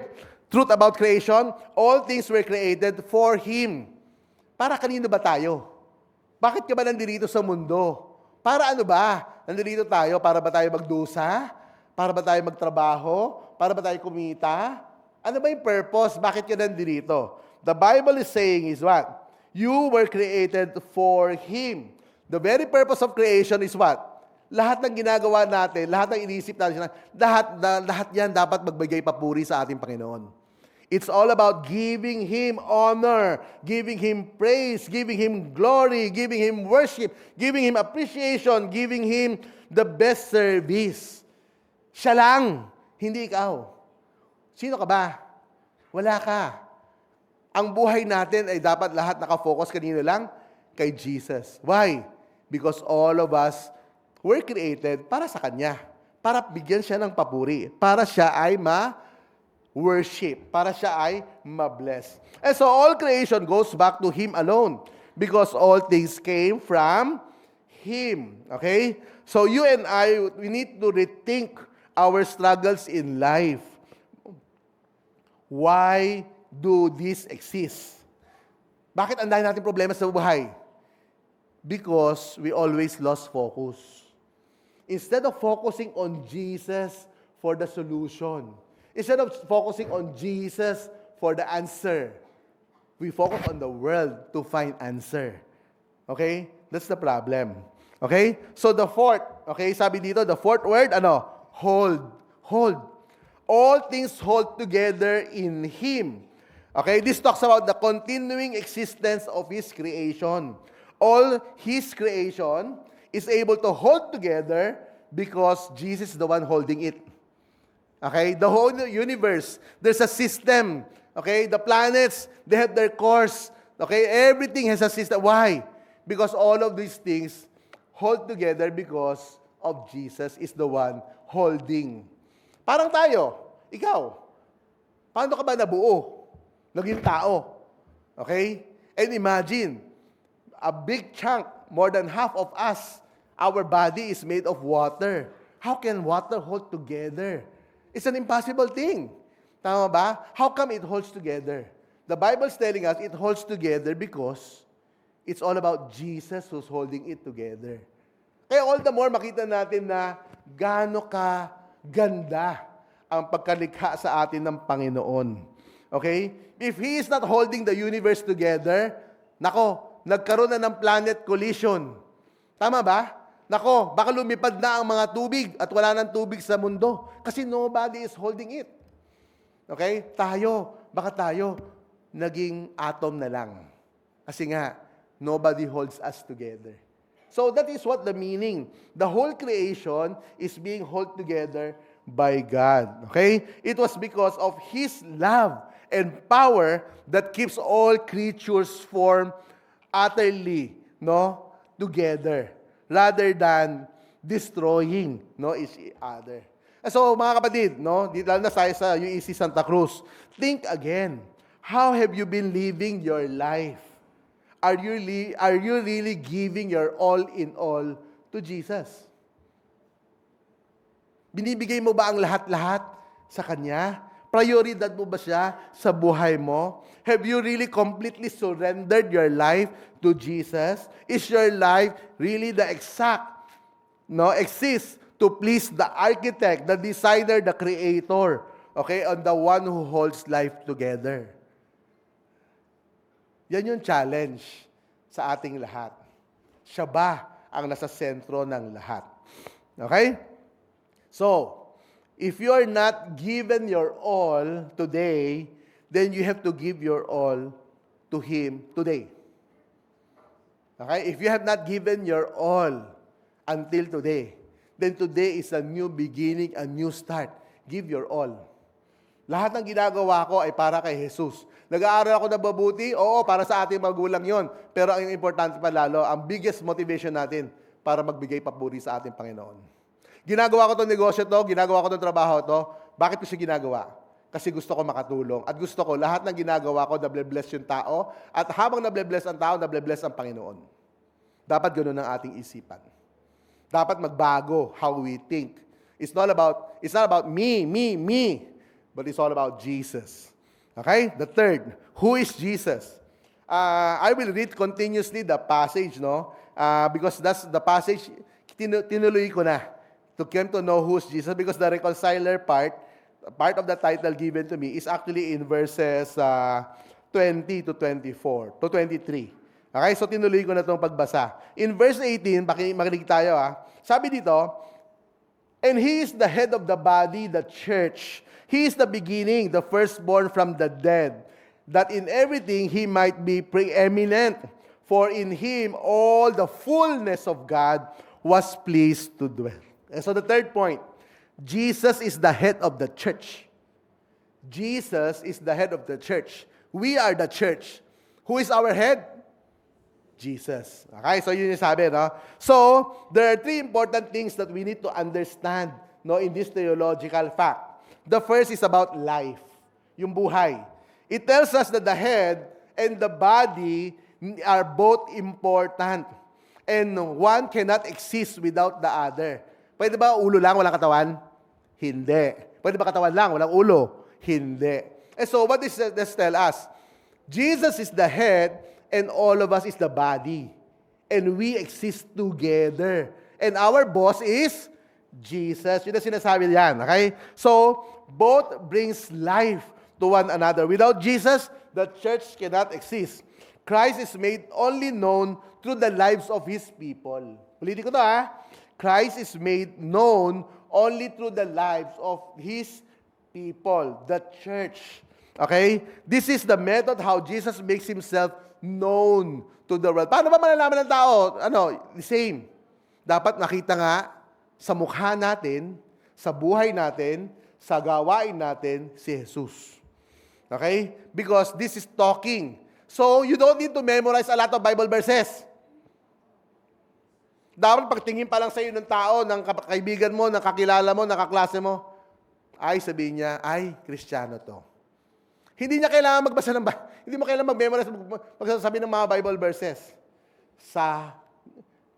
truth about creation, all things were created for Him. Para kanino ba tayo? Bakit ka ba nandito sa mundo? Para ano ba? Nandito tayo, para ba tayo magdusa? Para ba tayo magtrabaho? Para ba tayo kumita? Ano ba yung purpose? Bakit ka nandito? The Bible is saying is what? You were created for Him. The very purpose of creation is what? Lahat ng ginagawa natin, lahat ng iniisip natin, lahat yan dapat magbigay papuri sa ating Panginoon. It's all about giving Him honor, giving Him praise, giving Him glory, giving Him worship, giving Him appreciation, giving Him the best service. Siya lang, hindi ikaw. Sino ka ba? Wala ka. Ang buhay natin ay dapat lahat nakafocus kanino lang? Kay Jesus. Why? Because all of us were created para sa Kanya. Para bigyan siya ng papuri. Para siya ay worship, para siya ay ma-bless. And so all creation goes back to Him alone because all things came from Him. Okay? So you and I, we need to rethink our struggles in life. Why do this exist? Bakit ang dami natin problema sa buhay? Because we always lost focus. Instead of focusing on Jesus for the solution, instead of focusing on Jesus for the answer, we focus on the world to find answer. Okay? That's the problem. Okay? So the fourth, okay, sabi dito, the fourth word, hold. Hold. All things hold together in Him. Okay? This talks about the continuing existence of His creation. All His creation is able to hold together because Jesus is the one holding it. Okay? The whole universe, there's a system. Okay? The planets, they have their course. Okay? Everything has a system. Why? Because all of these things hold together because of Jesus is the one holding. Parang tayo, ikaw, paano ka ba nabuo? Naging tao. Okay? And imagine, a big chunk, more than half of us, our body is made of water. How can water hold together? It's an impossible thing. Tama ba? How come it holds together? The Bible is telling us it holds together because it's all about Jesus who's holding it together. Kaya all the more makita natin na gaano ka ganda ang pagkalikha sa atin ng Panginoon. Okay? If He is not holding the universe together, nagkaroon na ng planet collision. Tama ba? Baka lumipad na ang mga tubig at wala nang tubig sa mundo kasi nobody is holding it. Okay? Baka tayo naging atom na lang. Kasi nga, nobody holds us together. So that is what the meaning. The whole creation is being held together by God. Okay? It was because of His love and power that keeps all creatures formed utterly, together, rather than destroying, each other. So, mga kapatid, dito lalo na tayo sa UEC Santa Cruz, think again, how have you been living your life? Are you really giving your all in all to Jesus? Binibigay mo ba ang lahat-lahat sa Kanya? Prioridad mo ba siya sa buhay mo? Have you really completely surrendered your life to Jesus? Is your life really the exact, exists to please the architect, the designer, the creator, okay, on the one who holds life together? Yan yung challenge sa ating lahat. Siya ba ang nasa sentro ng lahat? Okay? So, if you're not given your all today, then you have to give your all to Him today. Okay? If you have not given your all until today, then today is a new beginning, a new start. Give your all. Lahat ng ginagawa ko ay para kay Jesus. Nag-aaral ako na mabuti? Oo, para sa ating magulang yon. Pero ang importante pa lalo, ang biggest motivation natin para magbigay papuri sa ating Panginoon. Ginagawa ko itong negosyo to, ginagawa ko itong trabaho to. Bakit ko siya ginagawa? Kasi gusto ko makatulong. At gusto ko lahat ng ginagawa ko, nable-bless yung tao. At habang nable-bless ang tao, nable-bless ang Panginoon. Dapat ganoon ang ating isipan. Dapat magbago how we think. It's not about me, but it's all about Jesus. Okay? The third, who is Jesus? I will read continuously the passage, because that's the passage, tinuloy ko na to come to know who is Jesus, because the reconciler part of the title given to me is actually in verses 20 to 24, to 23. Okay? So tinuloy ko na itong pagbasa. In verse 18, makinig tayo Sabi dito, and He is the head of the body, the church. He is the beginning, the firstborn from the dead, that in everything He might be preeminent. For in Him all the fullness of God was pleased to dwell. And so the third point, Jesus is the head of the church. Jesus is the head of the church. We are the church. Who is our head? Jesus. Okay, so yun yung sabi, So, there are three important things that we need to understand, in this theological fact. The first is about life, yung buhay. It tells us that the head and the body are both important. And one cannot exist without the other. Pwede ba ulo lang, walang katawan? Hindi. Pwede ba katawan lang, walang ulo? Hindi. And so what does this tell us? Jesus is the head and all of us is the body. And we exist together. And our boss is Jesus. Yun ang sinasabi yan. Okay? So, both brings life to one another. Without Jesus, the church cannot exist. Christ is made only known through the lives of His people. Ulitin ko to Christ is made known only through the lives of His people, the church. Okay? This is the method how Jesus makes Himself known to the world. Paano ba malalaman ng tao? The same. Dapat nakita nga sa mukha natin, sa buhay natin, sa gawain natin, si Jesus. Okay? Because this is talking. So, you don't need to memorize a lot of Bible verses. Dapat pagtingin pa lang sa iyo ng tao, ng kaibigan mo, ng kakilala mo, ng kaklase mo, ay sabihin niya, ay, Kristiyano to. Hindi niya kailangan magbasa ng hindi mo kailangan mag-memorize, magsasabi ng mga Bible verses. Sa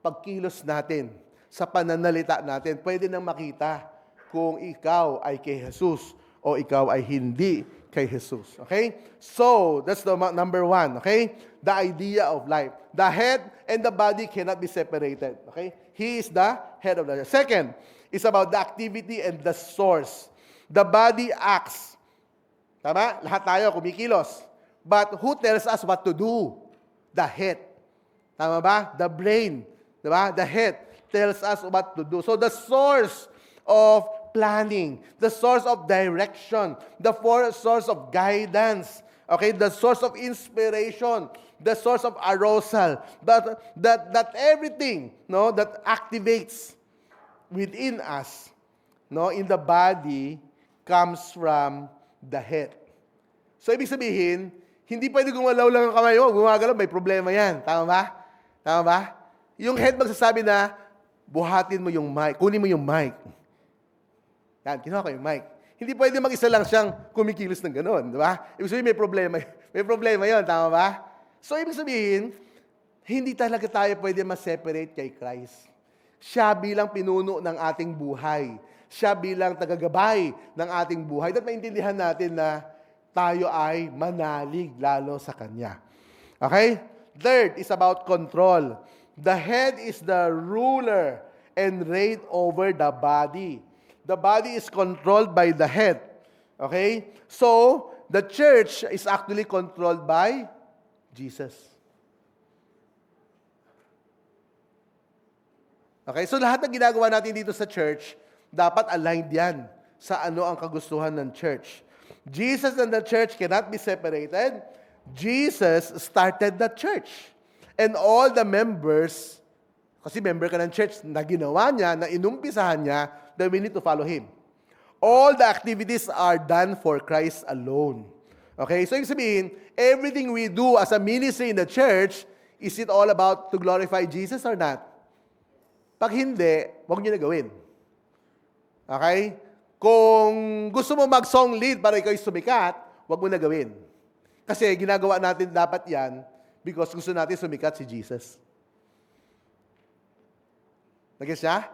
pagkilos natin, sa pananalita natin, pwede nang makita kung ikaw ay kay Jesus o ikaw ay hindi kay Jesus. Okay? So, that's the number one. Okay? The idea of life. The head and the body cannot be separated. Okay? He is the head of the church. Second, is about the activity and the source. The body acts. Tama? Lahat tayo kumikilos. But who tells us what to do? The head. Tama ba? The brain. Diba? The head tells us what to do. So the source of planning, the source of direction, the source of guidance, okay, the source of inspiration, the source of arousal, that everything, that activates within us no, in the body comes from the head. So, ibig sabihin, hindi pwede gumalaw lang ang kamay mo. Gumagalaw, may problema yan. Tama ba? Tama ba? Yung head magsasabi na, buhatin mo yung mic, kunin mo yung mic. Yan, kinuha ko yung mic. Hindi pwede mag-isa lang siyang kumikilos ng gano'n, di ba? Ibig sabihin, may problema. May problema yon, tama ba? So, ibig sabihin, hindi talaga tayo pwede ma-separate kay Christ. Siya bilang pinuno ng ating buhay. Siya bilang tagagabay ng ating buhay. At maintindihan natin na tayo ay manalig lalo sa Kanya. Okay? Third is about control. The head is the ruler and reign over the body. The body is controlled by the head. Okay? So, the church is actually controlled by Jesus. Okay? So, lahat ng ginagawa natin dito sa church, dapat aligned yan sa ano ang kagustuhan ng church. Jesus and the church cannot be separated. Jesus started the church. And all the members, kasi member ka ng church na ginawa niya, na inumpisahan niya, then we need to follow Him. All the activities are done for Christ alone. Okay? So, ibig sabihin, everything we do as a ministry in the church, is it all about to glorify Jesus or not? Pag hindi, huwag niyo na gawin. Okay? Kung gusto mo mag-song lead para ikaw sumikat, huwag mo na gawin. Kasi ginagawa natin dapat yan because gusto natin sumikat si Jesus. Nag-gets niya?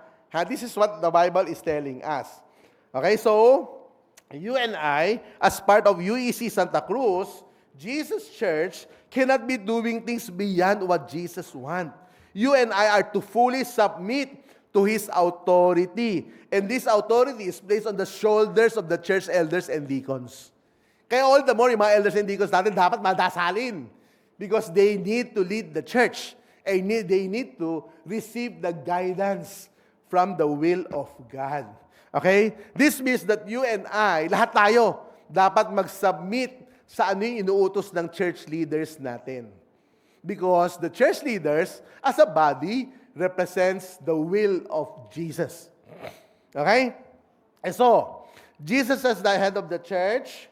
This is what the Bible is telling us. Okay, so, you and I, as part of UEC Santa Cruz, Jesus Church cannot be doing things beyond what Jesus wants. You and I are to fully submit to His authority. And this authority is placed on the shoulders of the church elders and deacons. Kaya all the more, yung mga elders and deacons natin dapat madasalin. Because they need to lead the church. And they need to receive the guidance from the will of God. Okay? This means that you and I, lahat tayo, dapat mag-submit sa ano yung inuutos ng church leaders natin. Because the church leaders, as a body, represents the will of Jesus. Okay? And so, Jesus as the head of the church,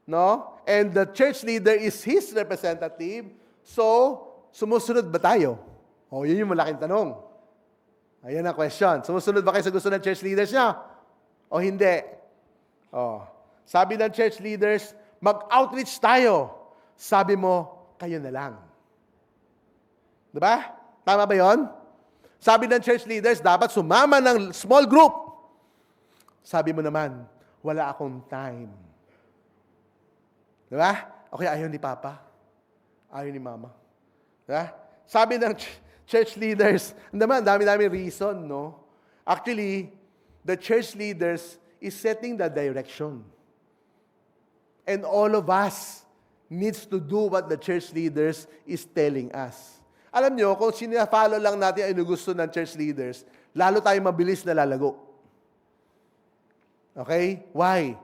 no? And the church leader is His representative. So, sumusunod ba tayo? O, yun yung malaking tanong. Ayan ang question. Sumusunod ba kayo sa gusto ng church leaders niya? O hindi? O, sabi ng church leaders, mag-outreach tayo. Sabi mo, kayo na lang. Diba? Tama ba yon? Sabi ng church leaders, dapat sumama ng small group. Sabi mo naman, wala akong time. Diba? Okay, ayaw ni Papa. Ayaw ni Mama. Diba? Sabi ng church leaders, ang dami-dami reason, no? Actually, the church leaders is setting the direction. And all of us needs to do what the church leaders is telling us. Alam nyo, kung sinafollow lang natin ang gusto ng church leaders, lalo tayo mabilis na lalago. Okay? Why?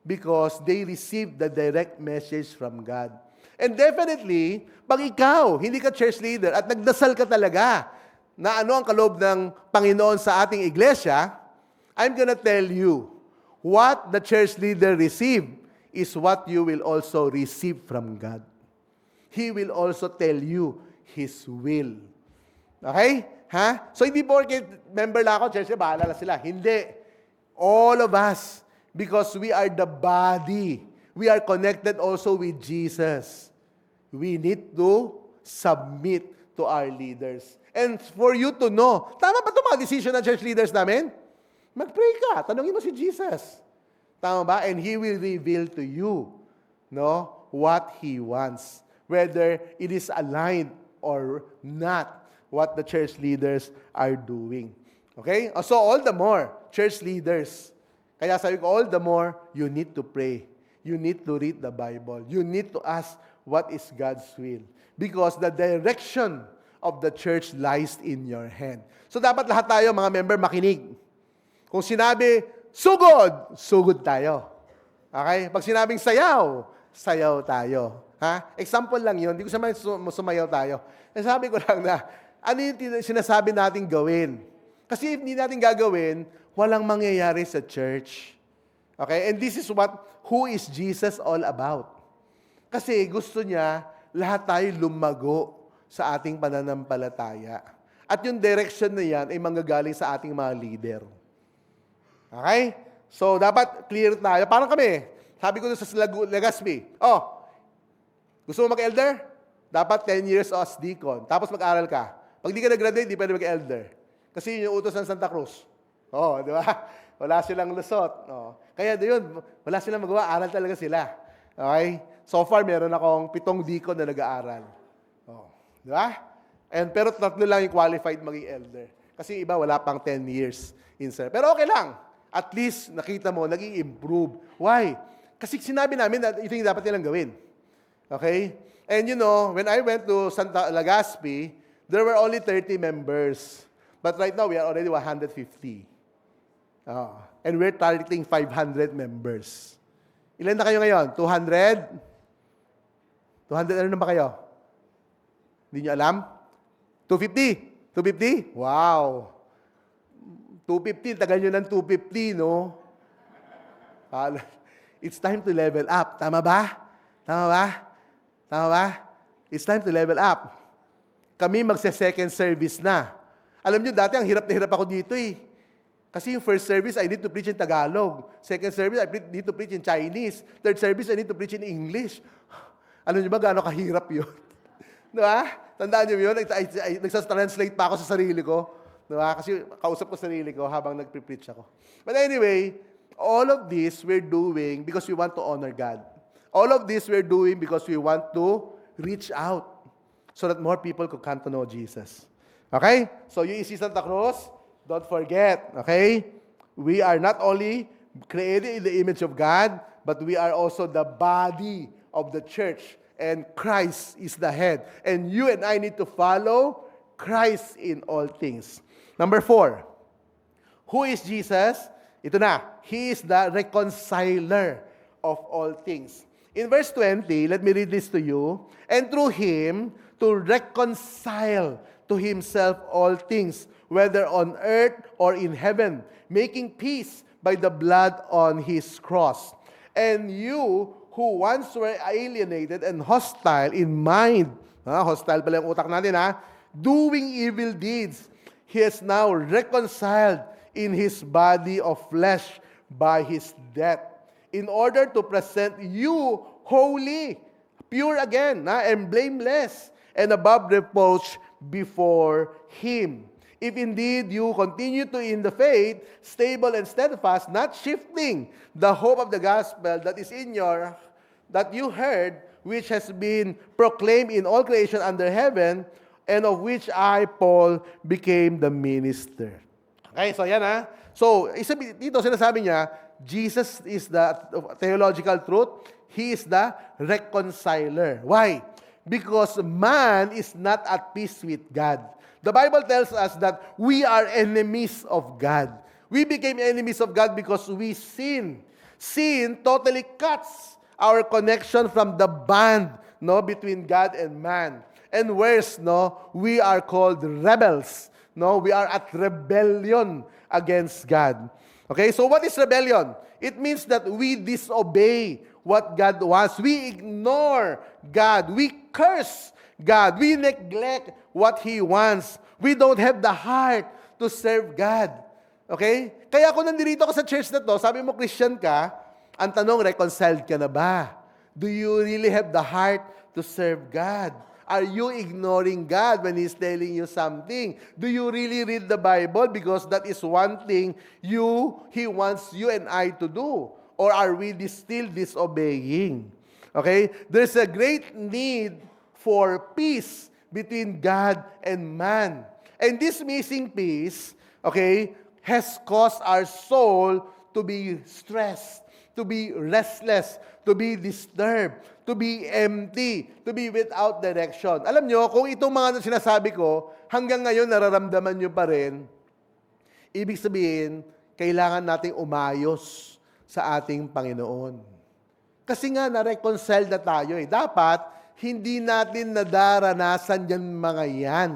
Because they receive the direct message from God. And definitely, pag ikaw, hindi ka church leader at nagdasal ka talaga na ano ang kaloob ng Panginoon sa ating iglesia, I'm gonna tell you, what the church leader received is what you will also receive from God. He will also tell you His will. Okay? Ha? So, hindi porket member lang ako, church, bahala na sila. Hindi. All of us, because we are the body. We are connected also with Jesus. We need to submit to our leaders. And for you to know, tama ba ito mga decision ng church leaders namin? Mag-pray ka. Tanungin mo si Jesus. Tama ba? And He will reveal to you, no, what He wants. Whether it is aligned or not what the church leaders are doing. Okay? So all the more, church leaders, kaya sabi ko, all the more, you need to pray. You need to read the Bible. You need to ask what is God's will. Because the direction of the church lies in your hand. So dapat lahat tayo, mga member, makinig. Kung sinabi, sugod, sugod tayo. Okay? Pag sinabing sayaw, sayaw tayo. Ha? Example lang yun. Hindi ko sabihin sumayaw tayo. Sabi ko lang na, ano yung sinasabi natin gawin? Kasi if hindi natin gagawin, walang mangyayari sa church. Okay? And this is who is Jesus all about. Kasi gusto niya, lahat tayo lumago sa ating pananampalataya. At yung direction na yan ay manggagaling sa ating mga leader. Okay? So, dapat clear tayo. Parang kami, sabi ko sa Legazpi, gusto mo mag-elder? Dapat 10 years as deacon. Tapos mag-aral ka. Pag di ka nag-graduate, di pwede mag-elder. Kasi yun yung utos ng Santa Cruz. Di ba? Wala silang lusot. Kaya yun, wala silang magawa. Aral talaga sila. Okay? So far, meron akong 7 deacon na nag-aaral. Di ba? Pero 3 lang yung qualified maging elder. Kasi iba, wala pang 10 years in service. Pero okay lang. At least, nakita mo, naging improve. Why? Kasi sinabi namin na ito yung dapat nilang gawin. Okay? And you know, when I went to Legazpi, there were only 30 members. But right now, we are already 150. And we're targeting 500 members. Ilan na kayo ngayon? 200? 200 ano na ba kayo? Hindi nyo alam? 250? 250? Wow! 250, tagal nyo ng 250, no? It's time to level up. Tama ba? Tama ba? Tama ba? It's time to level up. Kami magse-second service na. Alam nyo, dati ang hirap na hirap ako dito eh. Kasi yung first service, I need to preach in Tagalog. Second service, I need to preach in Chinese. Third service, I need to preach in English. Alam nyo ba gaano kahirap yun? Diba? Tandaan nyo yun? Nagsa-translate pa ako sa sarili ko. Diba? Kasi kausap ko sarili ko habang nagpe-preach ako. But anyway, all of this we're doing because we want to honor God. All of this we're doing because we want to reach out so that more people could come to know Jesus. Okay? So you see Santa Cruz, don't forget, okay? We are not only created in the image of God, but we are also the body of the church. And Christ is the head. And you and I need to follow Christ in all things. Number 4, who is Jesus? Ito na, He is the reconciler of all things. In verse 20, let me read this to you. And through Him, to reconcile to Himself all things, whether on earth or in heaven, making peace by the blood on His cross. And you, who once were alienated and hostile in mind, hostile pala yung utak natin, doing evil deeds, He is now reconciled in His body of flesh by His death, in order to present you holy, pure again, and blameless, and above reproach before Him. If indeed you continue to in the faith, stable and steadfast, not shifting the hope of the gospel that is in that you heard, which has been proclaimed in all creation under heaven, and of which I, Paul, became the minister. Okay, so yan So, dito sinasabi niya, Jesus is the theological truth. He is the reconciler. Why? Because man is not at peace with God. The Bible tells us that we are enemies of God. We became enemies of God because we sin. Sin totally cuts our connection from the bond between God and man. And worse, we are called rebels. We are at rebellion against God. Okay, so what is rebellion? It means that we disobey what God wants. We ignore God. We curse God. We neglect what He wants. We don't have the heart to serve God. Okay? Kaya kung nandito ka sa church na to, sabi mo Christian ka, ang tanong, reconciled ka na ba? Do you really have the heart to serve God? Are you ignoring God when He's telling you something? Do you really read the Bible? Because that is one thing He wants you and I to do. Or are we still disobeying? Okay? There's a great need for peace between God and man. And this missing peace, okay, has caused our soul to be stressed, to be restless, to be disturbed, to be empty, to be without direction. Alam nyo, kung itong mga sinasabi ko, hanggang ngayon nararamdaman nyo pa rin, ibig sabihin, kailangan nating umayos sa ating Panginoon. Kasi nga, na-reconcile na tayo. Dapat, hindi natin nadaranasan yan mga yan.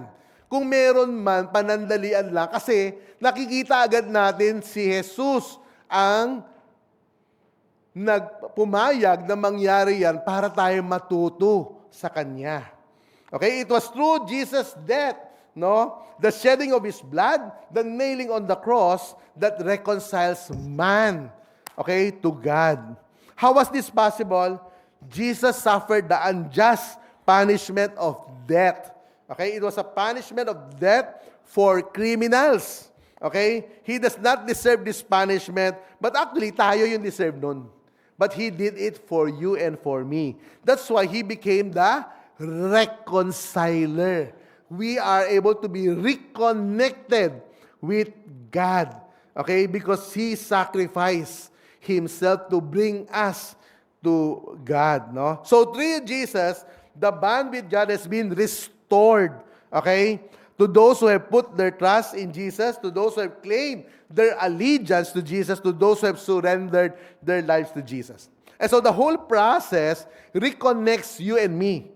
Kung meron man, panandalian lang kasi nakikita agad natin si Jesus ang nagpumayag na mangyari yan para tayo matuto sa Kanya. Okay? It was through Jesus' death, no? The shedding of His blood, the nailing on the cross that reconciles man, okay, to God. How was this possible? Jesus suffered the unjust punishment of death. Okay? It was a punishment of death for criminals. Okay? He does not deserve this punishment, but actually, tayo yung deserve nun. But He did it for you and for me. That's why He became the reconciler. We are able to be reconnected with God. Okay? Because He sacrificed Himself to bring us to God. No? So through Jesus, the bond with God has been restored. Okay? To those who have put their trust in Jesus, to those who have claimed their allegiance to Jesus, to those who have surrendered their lives to Jesus. And so the whole process reconnects you and me.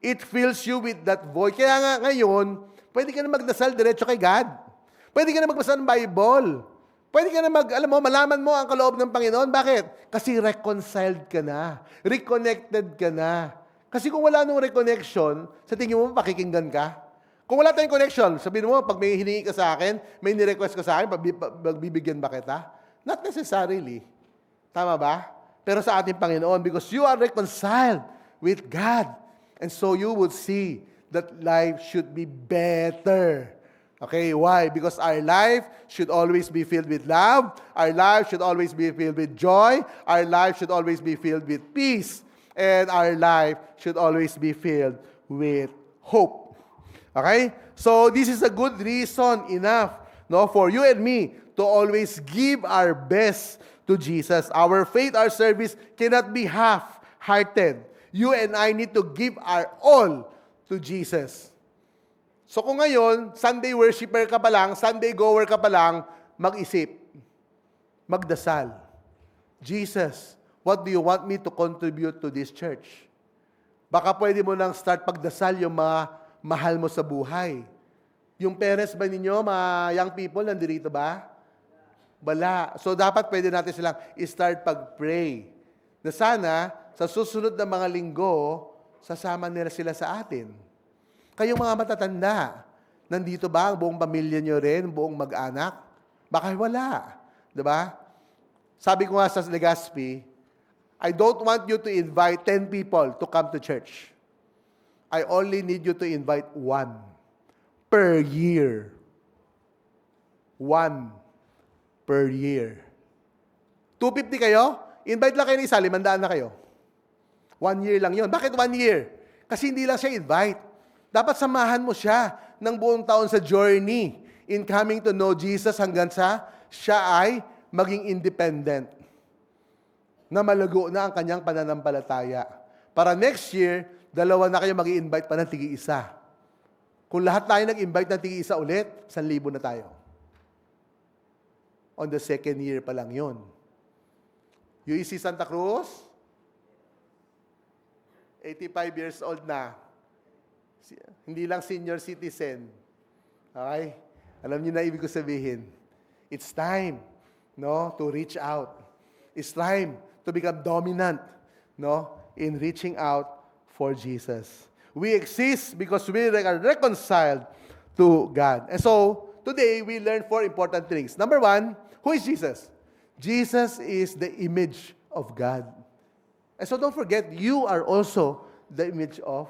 It fills you with that void. Kaya nga ngayon, pwede ka na magdasal diretso kay God. Pwede ka na magbasa ng Bible. Pwede ka na malaman mo ang kaloob ng Panginoon. Bakit? Kasi reconciled ka na. Reconnected ka na. Kasi kung wala nung reconnection, sa tingin mo, pakikinggan ka? Kung wala tayong connection, sabihin mo, pag may hiningi ka sa akin, may ni-request ka sa akin, pagbibigyan ba kita? Not necessarily. Tama ba? Pero sa ating Panginoon, because you are reconciled with God. And so you would see that life should be better. Okay, why? Because our life should always be filled with love. Our life should always be filled with joy. Our life should always be filled with peace. And our life should always be filled with hope. Okay? So this is a good reason enough, no, for you and me to always give our best to Jesus. Our faith, our service cannot be half-hearted. You and I need to give our all to Jesus. So kung ngayon, Sunday worshiper ka pa lang, Sunday goer ka pa lang, mag-isip, magdasal. Jesus, what do you want me to contribute to this church? Baka pwede mo nang start pagdasal yung mga mahal mo sa buhay. Yung parents ba ninyo, mga young people, nandirito ba? Wala. So dapat pwede natin silang start pag-pray. Na sana, sa susunod na mga linggo, sasama nila sila sa atin. Kayong mga matatanda, nandito ba ang buong pamilya nyo rin, buong mag-anak? Baka wala. Diba? Sabi ko nga sa Legazpi, I don't want you to invite 10 people to come to church. I only need you to invite 1 per year. 1 per year. 250 kayo? Invite lang kayo ni isa, 500 na kayo. 1 year lang yon. Bakit 1 year? Kasi hindi lang siya invite. Dapat samahan mo siya ng buong taon sa journey in coming to know Jesus hanggang sa siya ay maging independent. Na malago na ang kanyang pananampalataya. Para next year, 2 na kayo mag-i-invite pa ng tigi-isa. Kung lahat tayo nag-invite ng tigi-isa ulit, 1,000 na tayo. On the 2nd year pa lang yun. UEC Santa Cruz, 85 years old na. Hindi lang senior citizen. Okay? Alam niyo na ibig ko sabihin. It's time, no, to reach out. It's time to become dominant, no, in reaching out for Jesus. We exist because we are reconciled to God. And so, today, we learn 4 important things. Number 1, who is Jesus? Jesus is the image of God. And so, don't forget, you are also the image of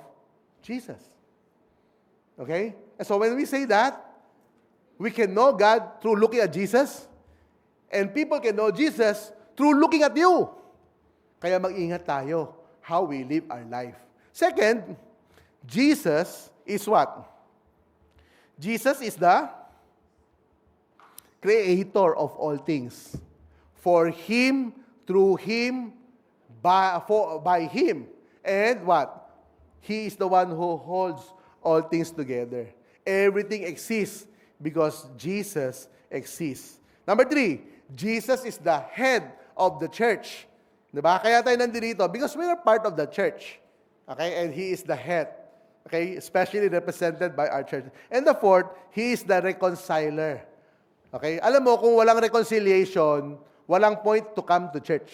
Jesus. Okay? And so, when we say that, we can know God through looking at Jesus, and people can know Jesus through looking at you. Kaya mag-ingat tayo how we live our life. Second, Jesus is what? Jesus is the creator of all things. For Him, through Him, by Him. And what? He is the one who holds all things together. Everything exists because Jesus exists. Number 3, Jesus is the head of the church. Diba? Kaya tayo nandito because we are part of the church. Okay? And He is the head. Okay? Especially represented by our church. And the fourth, He is the reconciler. Okay? Alam mo, kung walang reconciliation, walang point to come to church.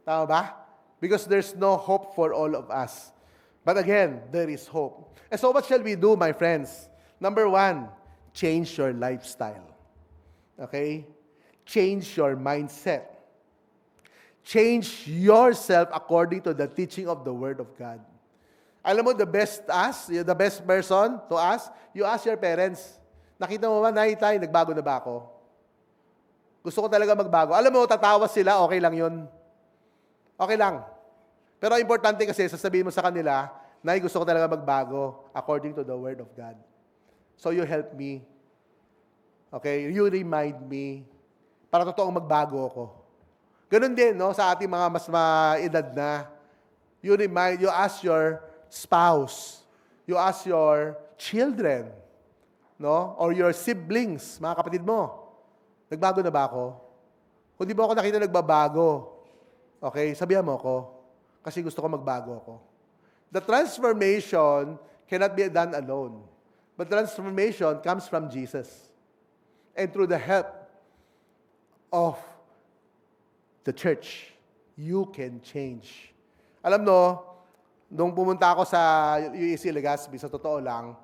Tama ba? Because there's no hope for all of us. But again, there is hope. And so what shall we do, my friends? Number one, change your lifestyle. Okay? Change your mindset. Change yourself according to the teaching of the Word of God. Alam mo, the best person to ask, you ask your parents. Nakita mo ba, Nay, Tay, nagbago na ba ako? Gusto ko talaga magbago. Alam mo, tatawa sila, okay lang yun. Okay lang. Pero importante kasi, sasabihin mo sa kanila, Nay, gusto ko talaga magbago according to the Word of God. So you help me. Okay? You remind me para totoong magbago ako. Ganun din, no, sa ating mga mas maedad na. You ask your spouse, you ask your children, no, or your siblings, mga kapatid mo, nagbago na ba ako? Kung di mo ako nakita nagbabago, okay, sabihan mo ako, kasi gusto ko magbago ako. The transformation cannot be done alone. But transformation comes from Jesus. And through the help of the church, you can change. Alam mo, nung pumunta ako sa UEC Legazpi, sa totoo lang,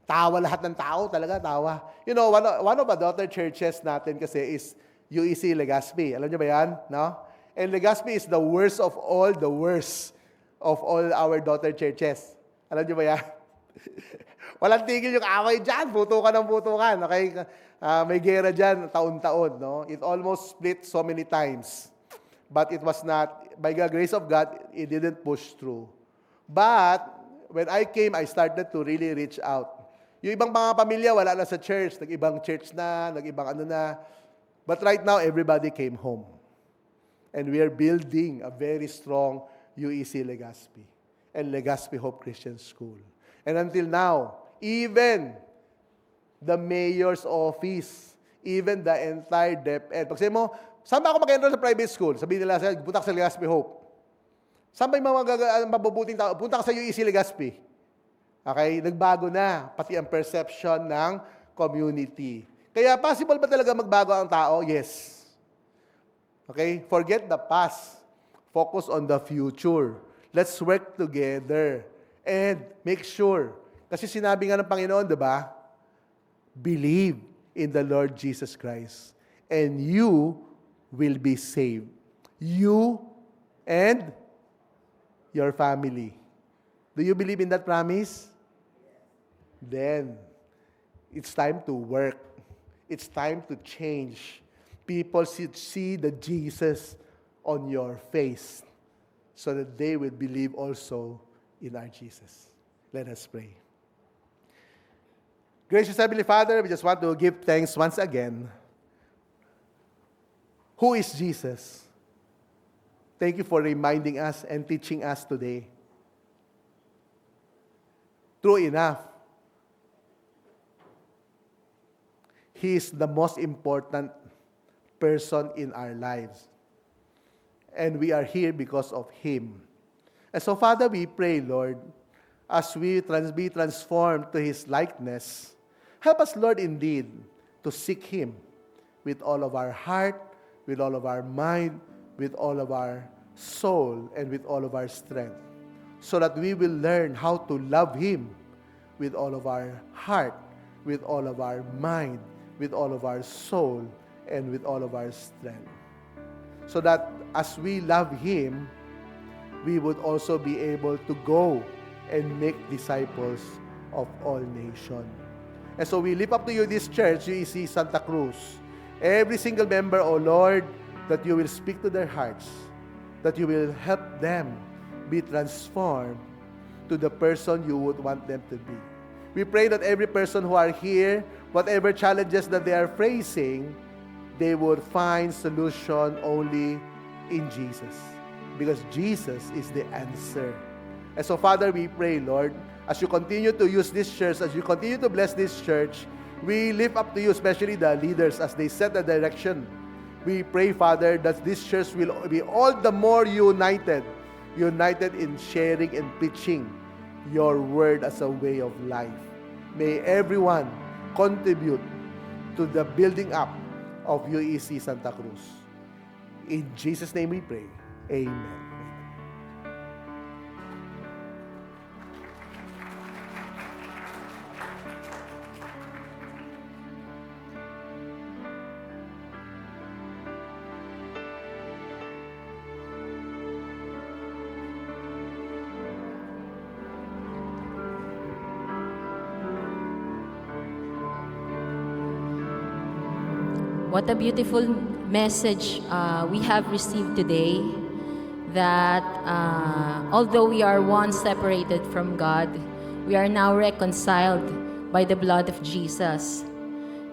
tawa lahat ng tao, talaga tawa. You know, one of the daughter churches natin kasi is UEC Legazpi. Alam niyo ba yan? No? And Legazpi is the worst of all our daughter churches. Alam niyo ba yan? Walang tigil yung away dyan. Putukan ng putukan. Okay? May gera dyan taon-taon. No? It almost split so many times. But it was not, by the grace of God, it didn't push through. But, when I came, I started to really reach out. Yung ibang mga pamilya, wala na sa church. Nag-ibang church na, nag-ibang ano na. But right now, everybody came home. And we are building a very strong UEC Legazpi and Legazpi Hope Christian School. And until now, even the mayor's office, even the entire DepEd. Pag sabi mo, saan ba ako mag-enroll sa private school? Sabihin nila, punta ka sa Legazpi Hope. Saan ba yung mga mabubuting tao? Punta ka sa UEC Legazpi. Okay? Nagbago na, pati ang perception ng community. Kaya possible ba talaga magbago ang tao? Yes. Okay? Forget the past. Focus on the future. Let's work together. And make sure. Kasi sinabi nga ng Panginoon, di ba? Believe in the Lord Jesus Christ. And you will be saved. You and your family. Do you believe in that promise? Then, it's time to work. It's time to change. People should see the Jesus on your face so that they will believe also in our Jesus. Let us pray. Gracious Heavenly Father, we just want to give thanks once again. Who is Jesus? Thank you for reminding us and teaching us today. True enough, He is the most important person in our lives. And we are here because of Him. And so, Father, we pray, Lord, as we be transformed to His likeness, help us, Lord, indeed, to seek Him with all of our heart, with all of our mind, with all of our soul, and with all of our strength, so that we will learn how to love Him with all of our heart, with all of our mind, with all of our soul, and with all of our strength. So that as we love Him, we would also be able to go and make disciples of all nations. And so we lift up to you this church, UEC Santa Cruz. Every single member, O Lord, that you will speak to their hearts, that you will help them be transformed to the person you would want them to be. We pray that every person who are here, whatever challenges that they are facing, they would find solution only in Jesus. Because Jesus is the answer. And so, Father, we pray, Lord, as you continue to use this church, as you continue to bless this church, we lift up to you, especially the leaders, as they set the direction. We pray, Father, that this church will be all the more united in sharing and preaching your word as a way of life. May everyone contribute to the building up of UEC Santa Cruz. In Jesus' name we pray. Amen. What a beautiful message we have received today, that although we are once separated from God, we are now reconciled by the blood of Jesus.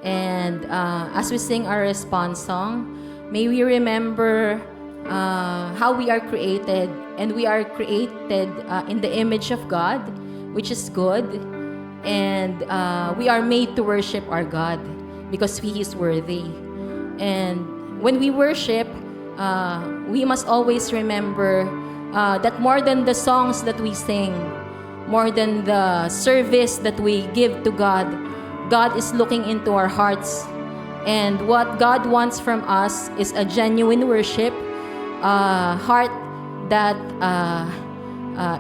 And as we sing our response song, may we remember how we are created, and we are created in the image of God, which is good, and we are made to worship our God because He is worthy. And when we worship, we must always remember that more than the songs that we sing, more than the service that we give to God, God is looking into our hearts. And what God wants from us is a genuine worship, heart that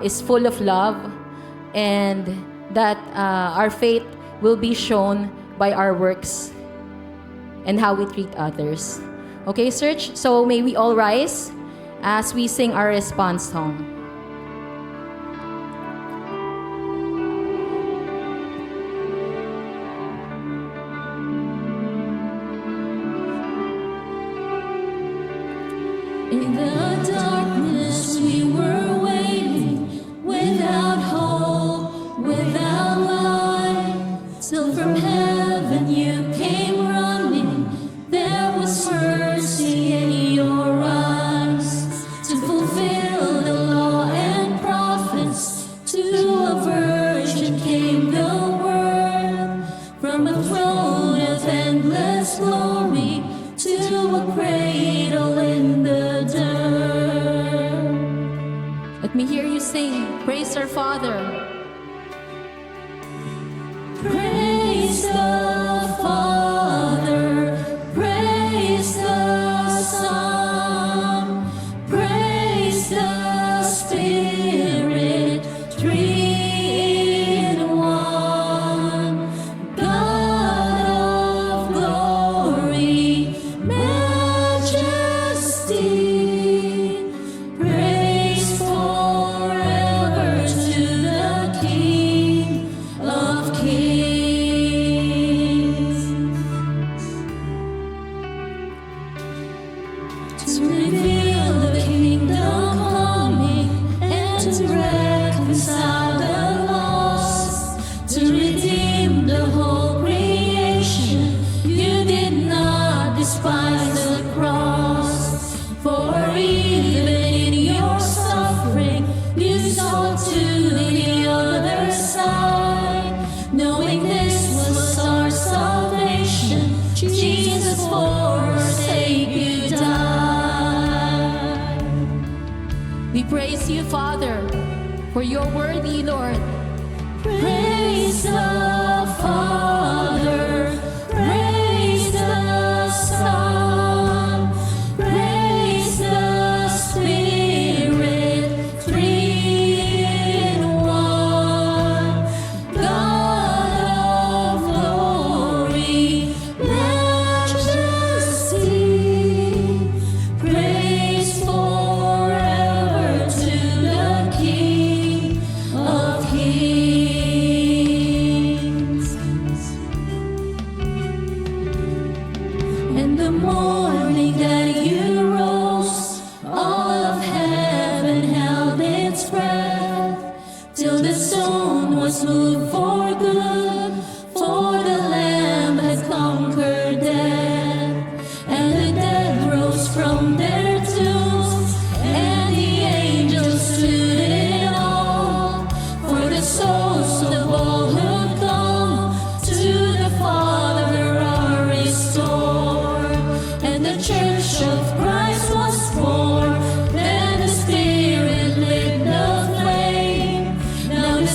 is full of love, and that our faith will be shown by our works and how we treat others. Okay, church? So may we all rise as we sing our response song. In the darkness we were waiting, without hope, without light, till from heaven you came running. There was mercy in your eyes, to fulfill the law and prophets. To a virgin came the word, from a throne of endless glory to a cradle in the dirt. Let me hear you sing, praise our Father. Praise the Father, praise the Son, praise the Spirit, three in one. God of glory, majesty, praise forever to the King of Kings. To reveal the kingdom coming, and to reconcile the lost, to redeem the whole creation. You did not despise the cross, for even in your suffering you saw to the other side, knowing this was our salvation. Jesus, for our sake you died. We praise you, Father, for your worthy, Lord. Praise the Father, praise the Son, praise the Spirit, three in one. God of glory, majesty, praise forever to the King of Kings. In the morning that you rose, all of heaven held its breath, till the stone was moved for good, for the Lamb had conquered death, and the dead rose from their tombs, and the angels stood in awe, for the souls of all who come to the Father are restored, and the church of Christ was born. Then the Spirit lit the flame, now the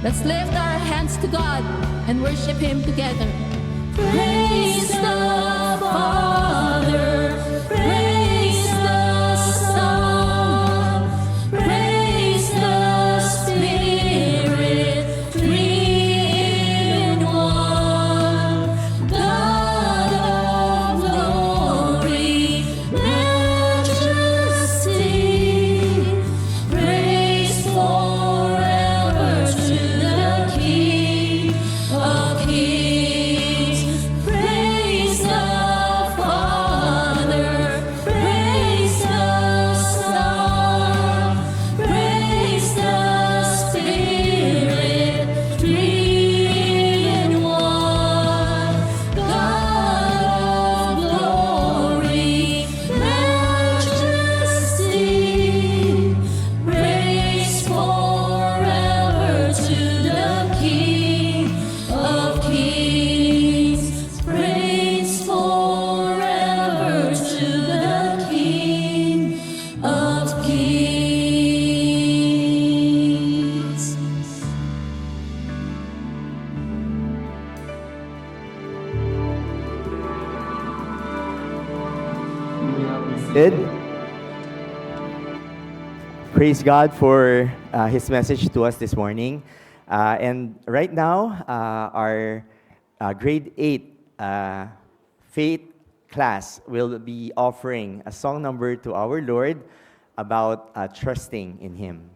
Let's lift our hands to God and worship Him together. Praise the Father, praise the Son, praise the Spirit, three in one. God of glory, majesty, praise forever to the King of Kings. Praise the Father, praise the Son, praise the Spirit, three in one. God of glory, majesty, praise forever to the King of Kings. Praise forever to the King of Kings. Ed, praise God for His message to us this morning. And right now, our grade 8 faith class will be offering a song number to our Lord about trusting in Him.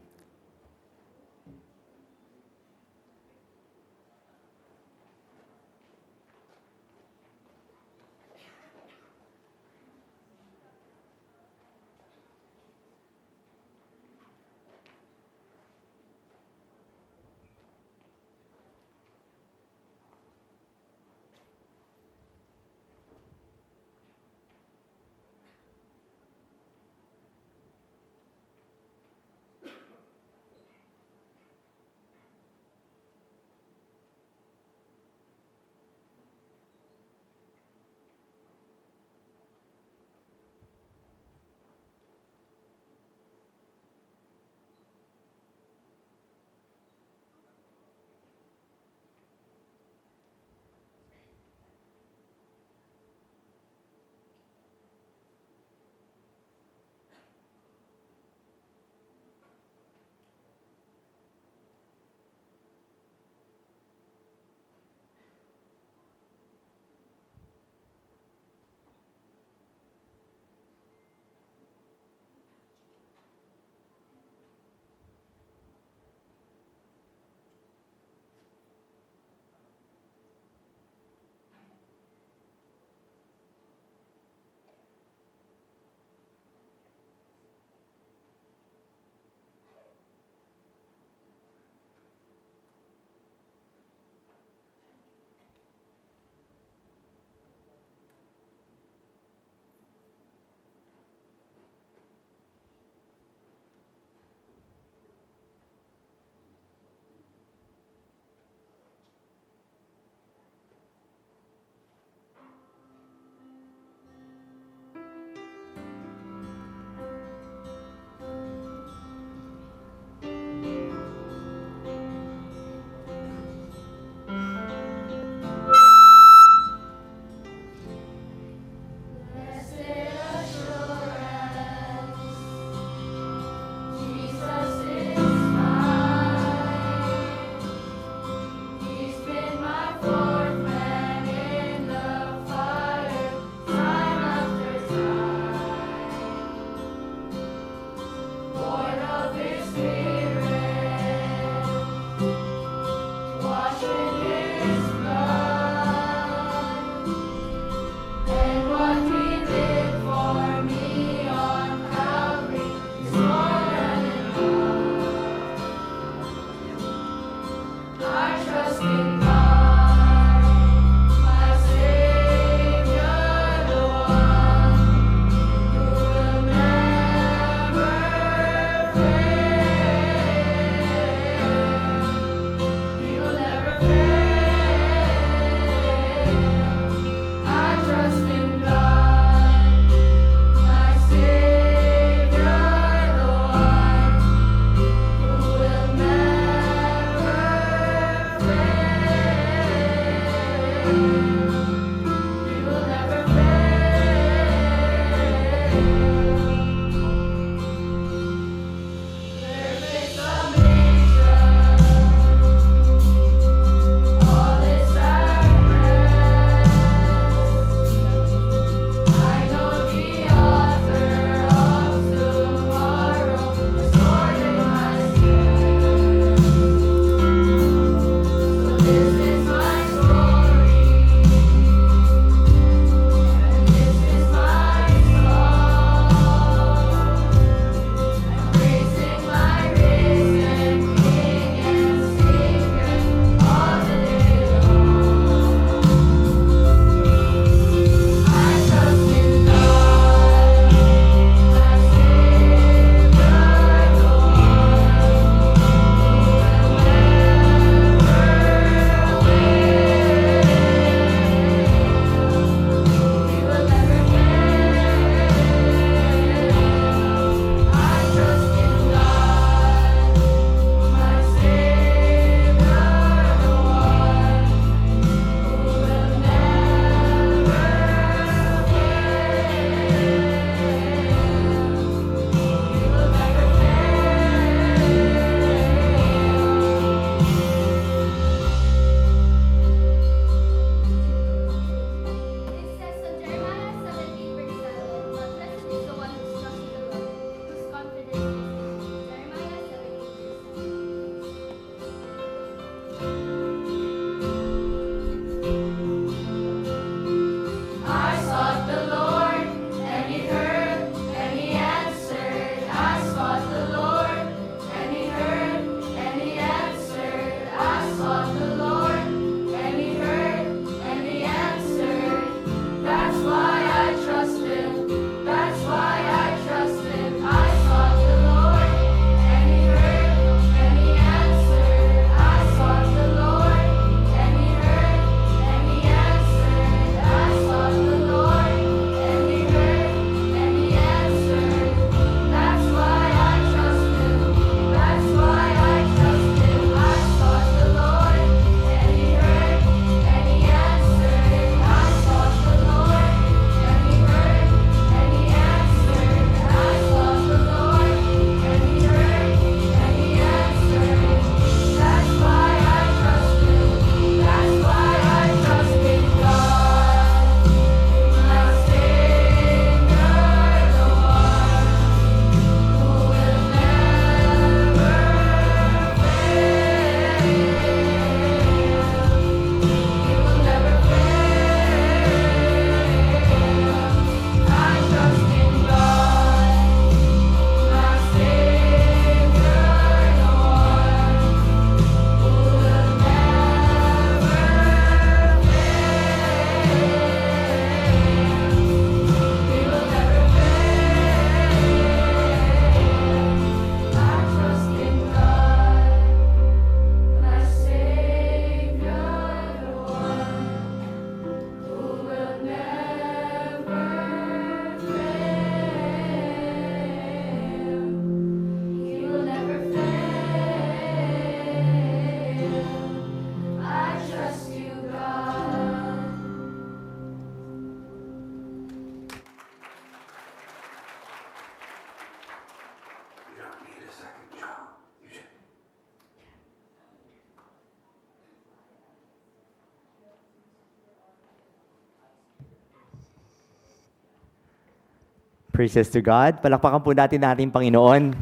Praises to God. Palakpakan po natin ating Panginoon.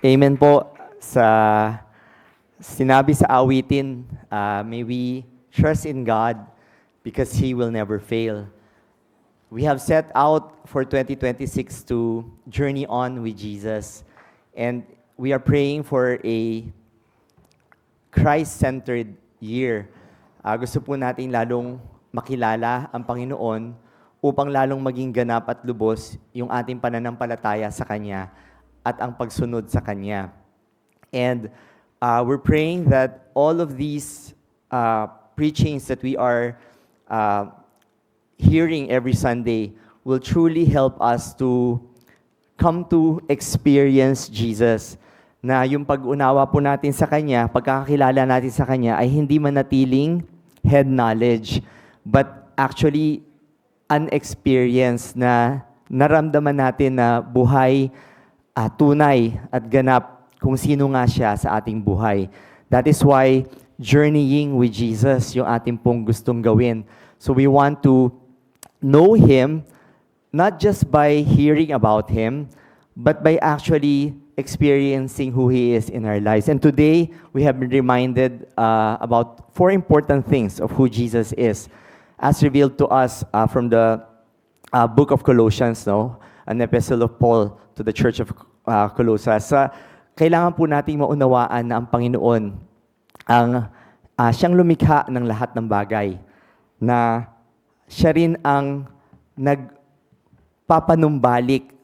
Amen po sa sinabi sa awitin, may we trust in God because He will never fail. We have set out for 2026 to journey on with Jesus, and we are praying for a Christ-centered year. Gusto po natin lalong makilala ang Panginoon upang lalong maging ganap at lubos yung ating pananampalataya sa Kanya at ang pagsunod sa Kanya. And we're praying that all of these preachings that we are hearing every Sunday will truly help us to come to experience Jesus. Na yung pag-unawa po natin sa Kanya, pagkakakilala natin sa Kanya ay hindi manatiling head knowledge, but actually an experience na naramdaman natin na buhay tunay at ganap kung sino nga siya sa ating buhay. That is why journeying with Jesus yung ating pong gustong gawin. So we want to know Him not just by hearing about Him, but by actually experiencing who He is in our lives. And today, we have been reminded about 4 important things of who Jesus is, as revealed to us from the book of Colossians, no? An epistle of Paul to the church of Colossus. Kailangan po nating maunawaan na ang Panginoon ang siyang lumikha ng lahat ng bagay, na siya rin ang nagpapanumbalik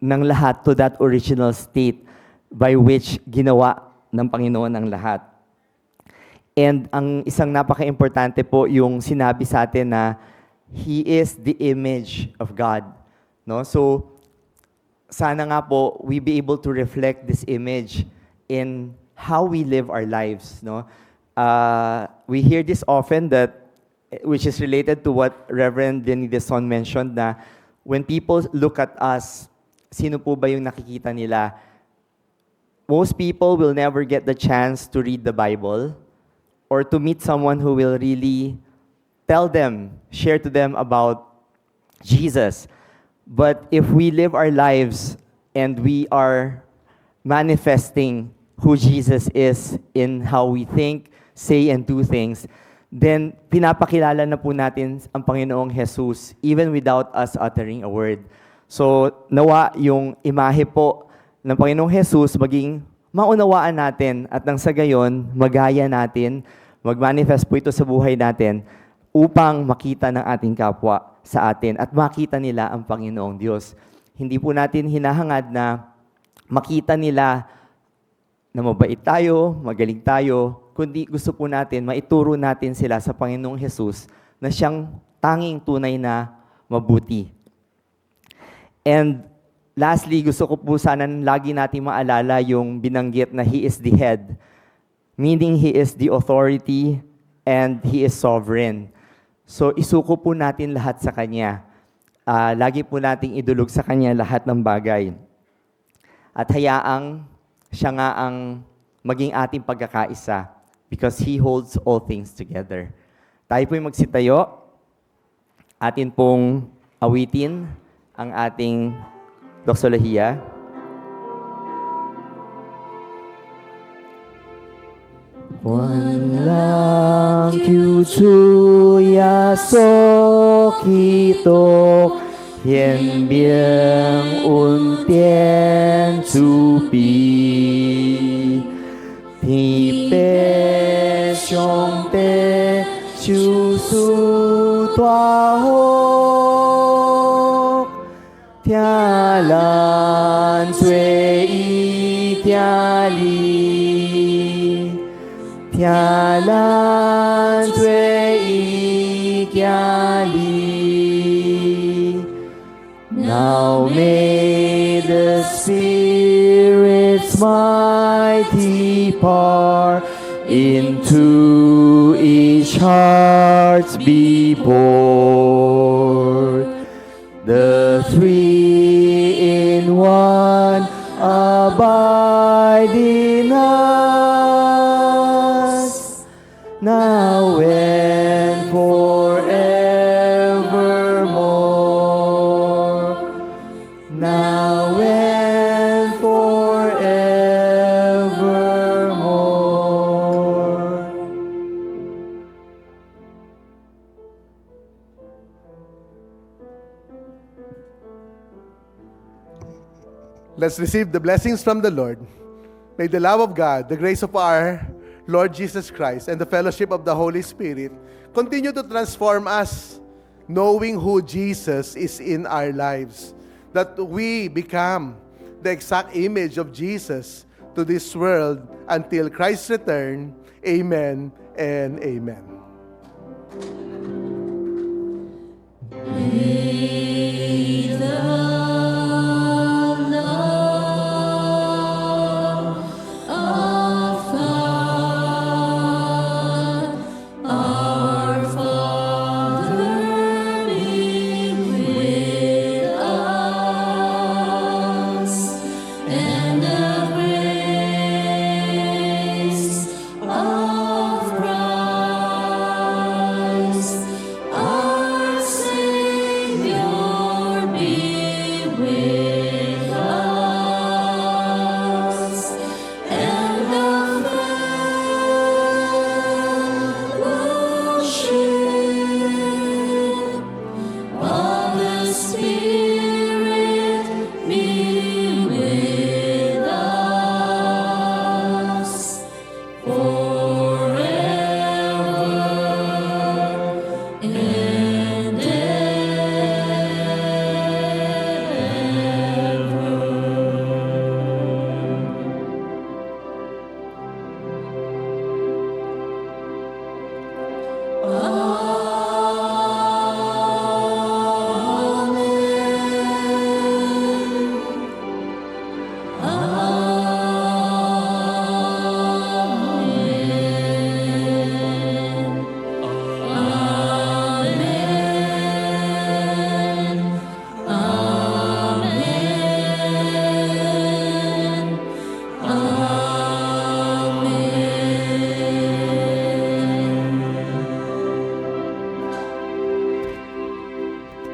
ng lahat to that original state by which ginawa ng Panginoon ang lahat. And ang isang napaka-importante po yung sinabi sa atin na He is the image of God. No? So, sana nga po, we be able to reflect this image in how we live our lives. No? We hear this often, that, which is related to what Reverend Denny Deson mentioned, na when people look at us, sino po ba yung nakikita nila? Most people will never get the chance to read the Bible or to meet someone who will really tell them, share to them about Jesus. But if we live our lives and we are manifesting who Jesus is in how we think, say, and do things, then pinapakilala na po natin ang Panginoong Jesus even without us uttering a word. So, nawa yung imahe po ng Panginoong Jesus maging maunawaan natin at nang sa gayon, magaya natin, mag-manifest po ito sa buhay natin upang makita ng ating kapwa sa atin at makita nila ang Panginoong Diyos. Hindi po natin hinahangad na makita nila na mabait tayo, magaling tayo, kundi gusto po natin, maituro natin sila sa Panginoong Jesus na siyang tanging tunay na mabuti. And lastly, gusto ko po sana lagi natin maalala yung binanggit na He is the head, meaning He is the authority and He is sovereign. So isuko po natin lahat sa Kanya. Lagi po nating idulog sa Kanya lahat ng bagay. At hayaang siya nga ang maging ating pagkakaisa because He holds all things together. Tayo po'y magsitayo. Atin pong awitin ang ating doxolohiya. Wanlang kyuchuya sokito Hian biang un tian zu bi Ti pe xiong pe chu su tua ho Tia lan zui yi tia li Tia lan zui yi tia li Now may the Spirit's mighty power into each heart be poured. The three in one abide in us, now and forevermore. Let's receive the blessings from the Lord. May the love of God, the grace of our Lord Jesus Christ, and the fellowship of the Holy Spirit continue to transform us, knowing who Jesus is in our lives, that we become the exact image of Jesus to this world until Christ's return. Amen and amen. May the love of God, our Father, be with us, and the grace of Christ, our Savior, be with us, and the fellowship of the Spirit be with us forever and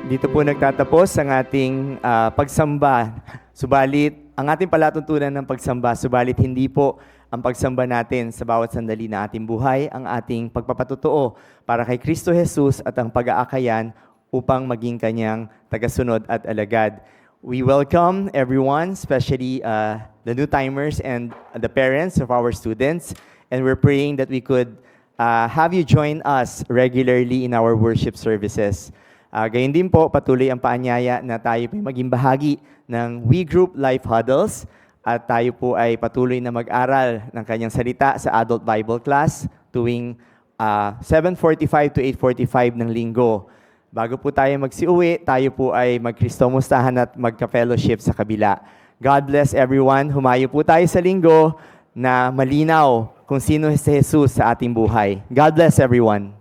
Dito po nagtatapos ang ating pagsamba. Subalit, ang ating palatuntunan ng pagsamba, subalit hindi po ang pagsamba natin sa bawat sandali na ating buhay, ang ating pagpapatotoo para kay Kristo Jesus at ang pag-aakayan upang maging kanyang tagasunod at alagad. We welcome everyone, especially the new-timers and the parents of our students, and we're praying that we could have you join us regularly in our worship services. Gayun din po, patuloy ang paanyaya na tayo po maging bahagi ng We Group Life Huddles at tayo po ay patuloy na mag-aral ng kanyang salita sa Adult Bible Class tuwing 7:45 to 8:45 ng linggo. Bago po tayo magsiuwi, tayo po ay magkristomustahan at magka-fellowship sa kabila. God bless everyone. Humayo po tayo sa linggo na malinaw kung sino si Jesus sa ating buhay. God bless everyone.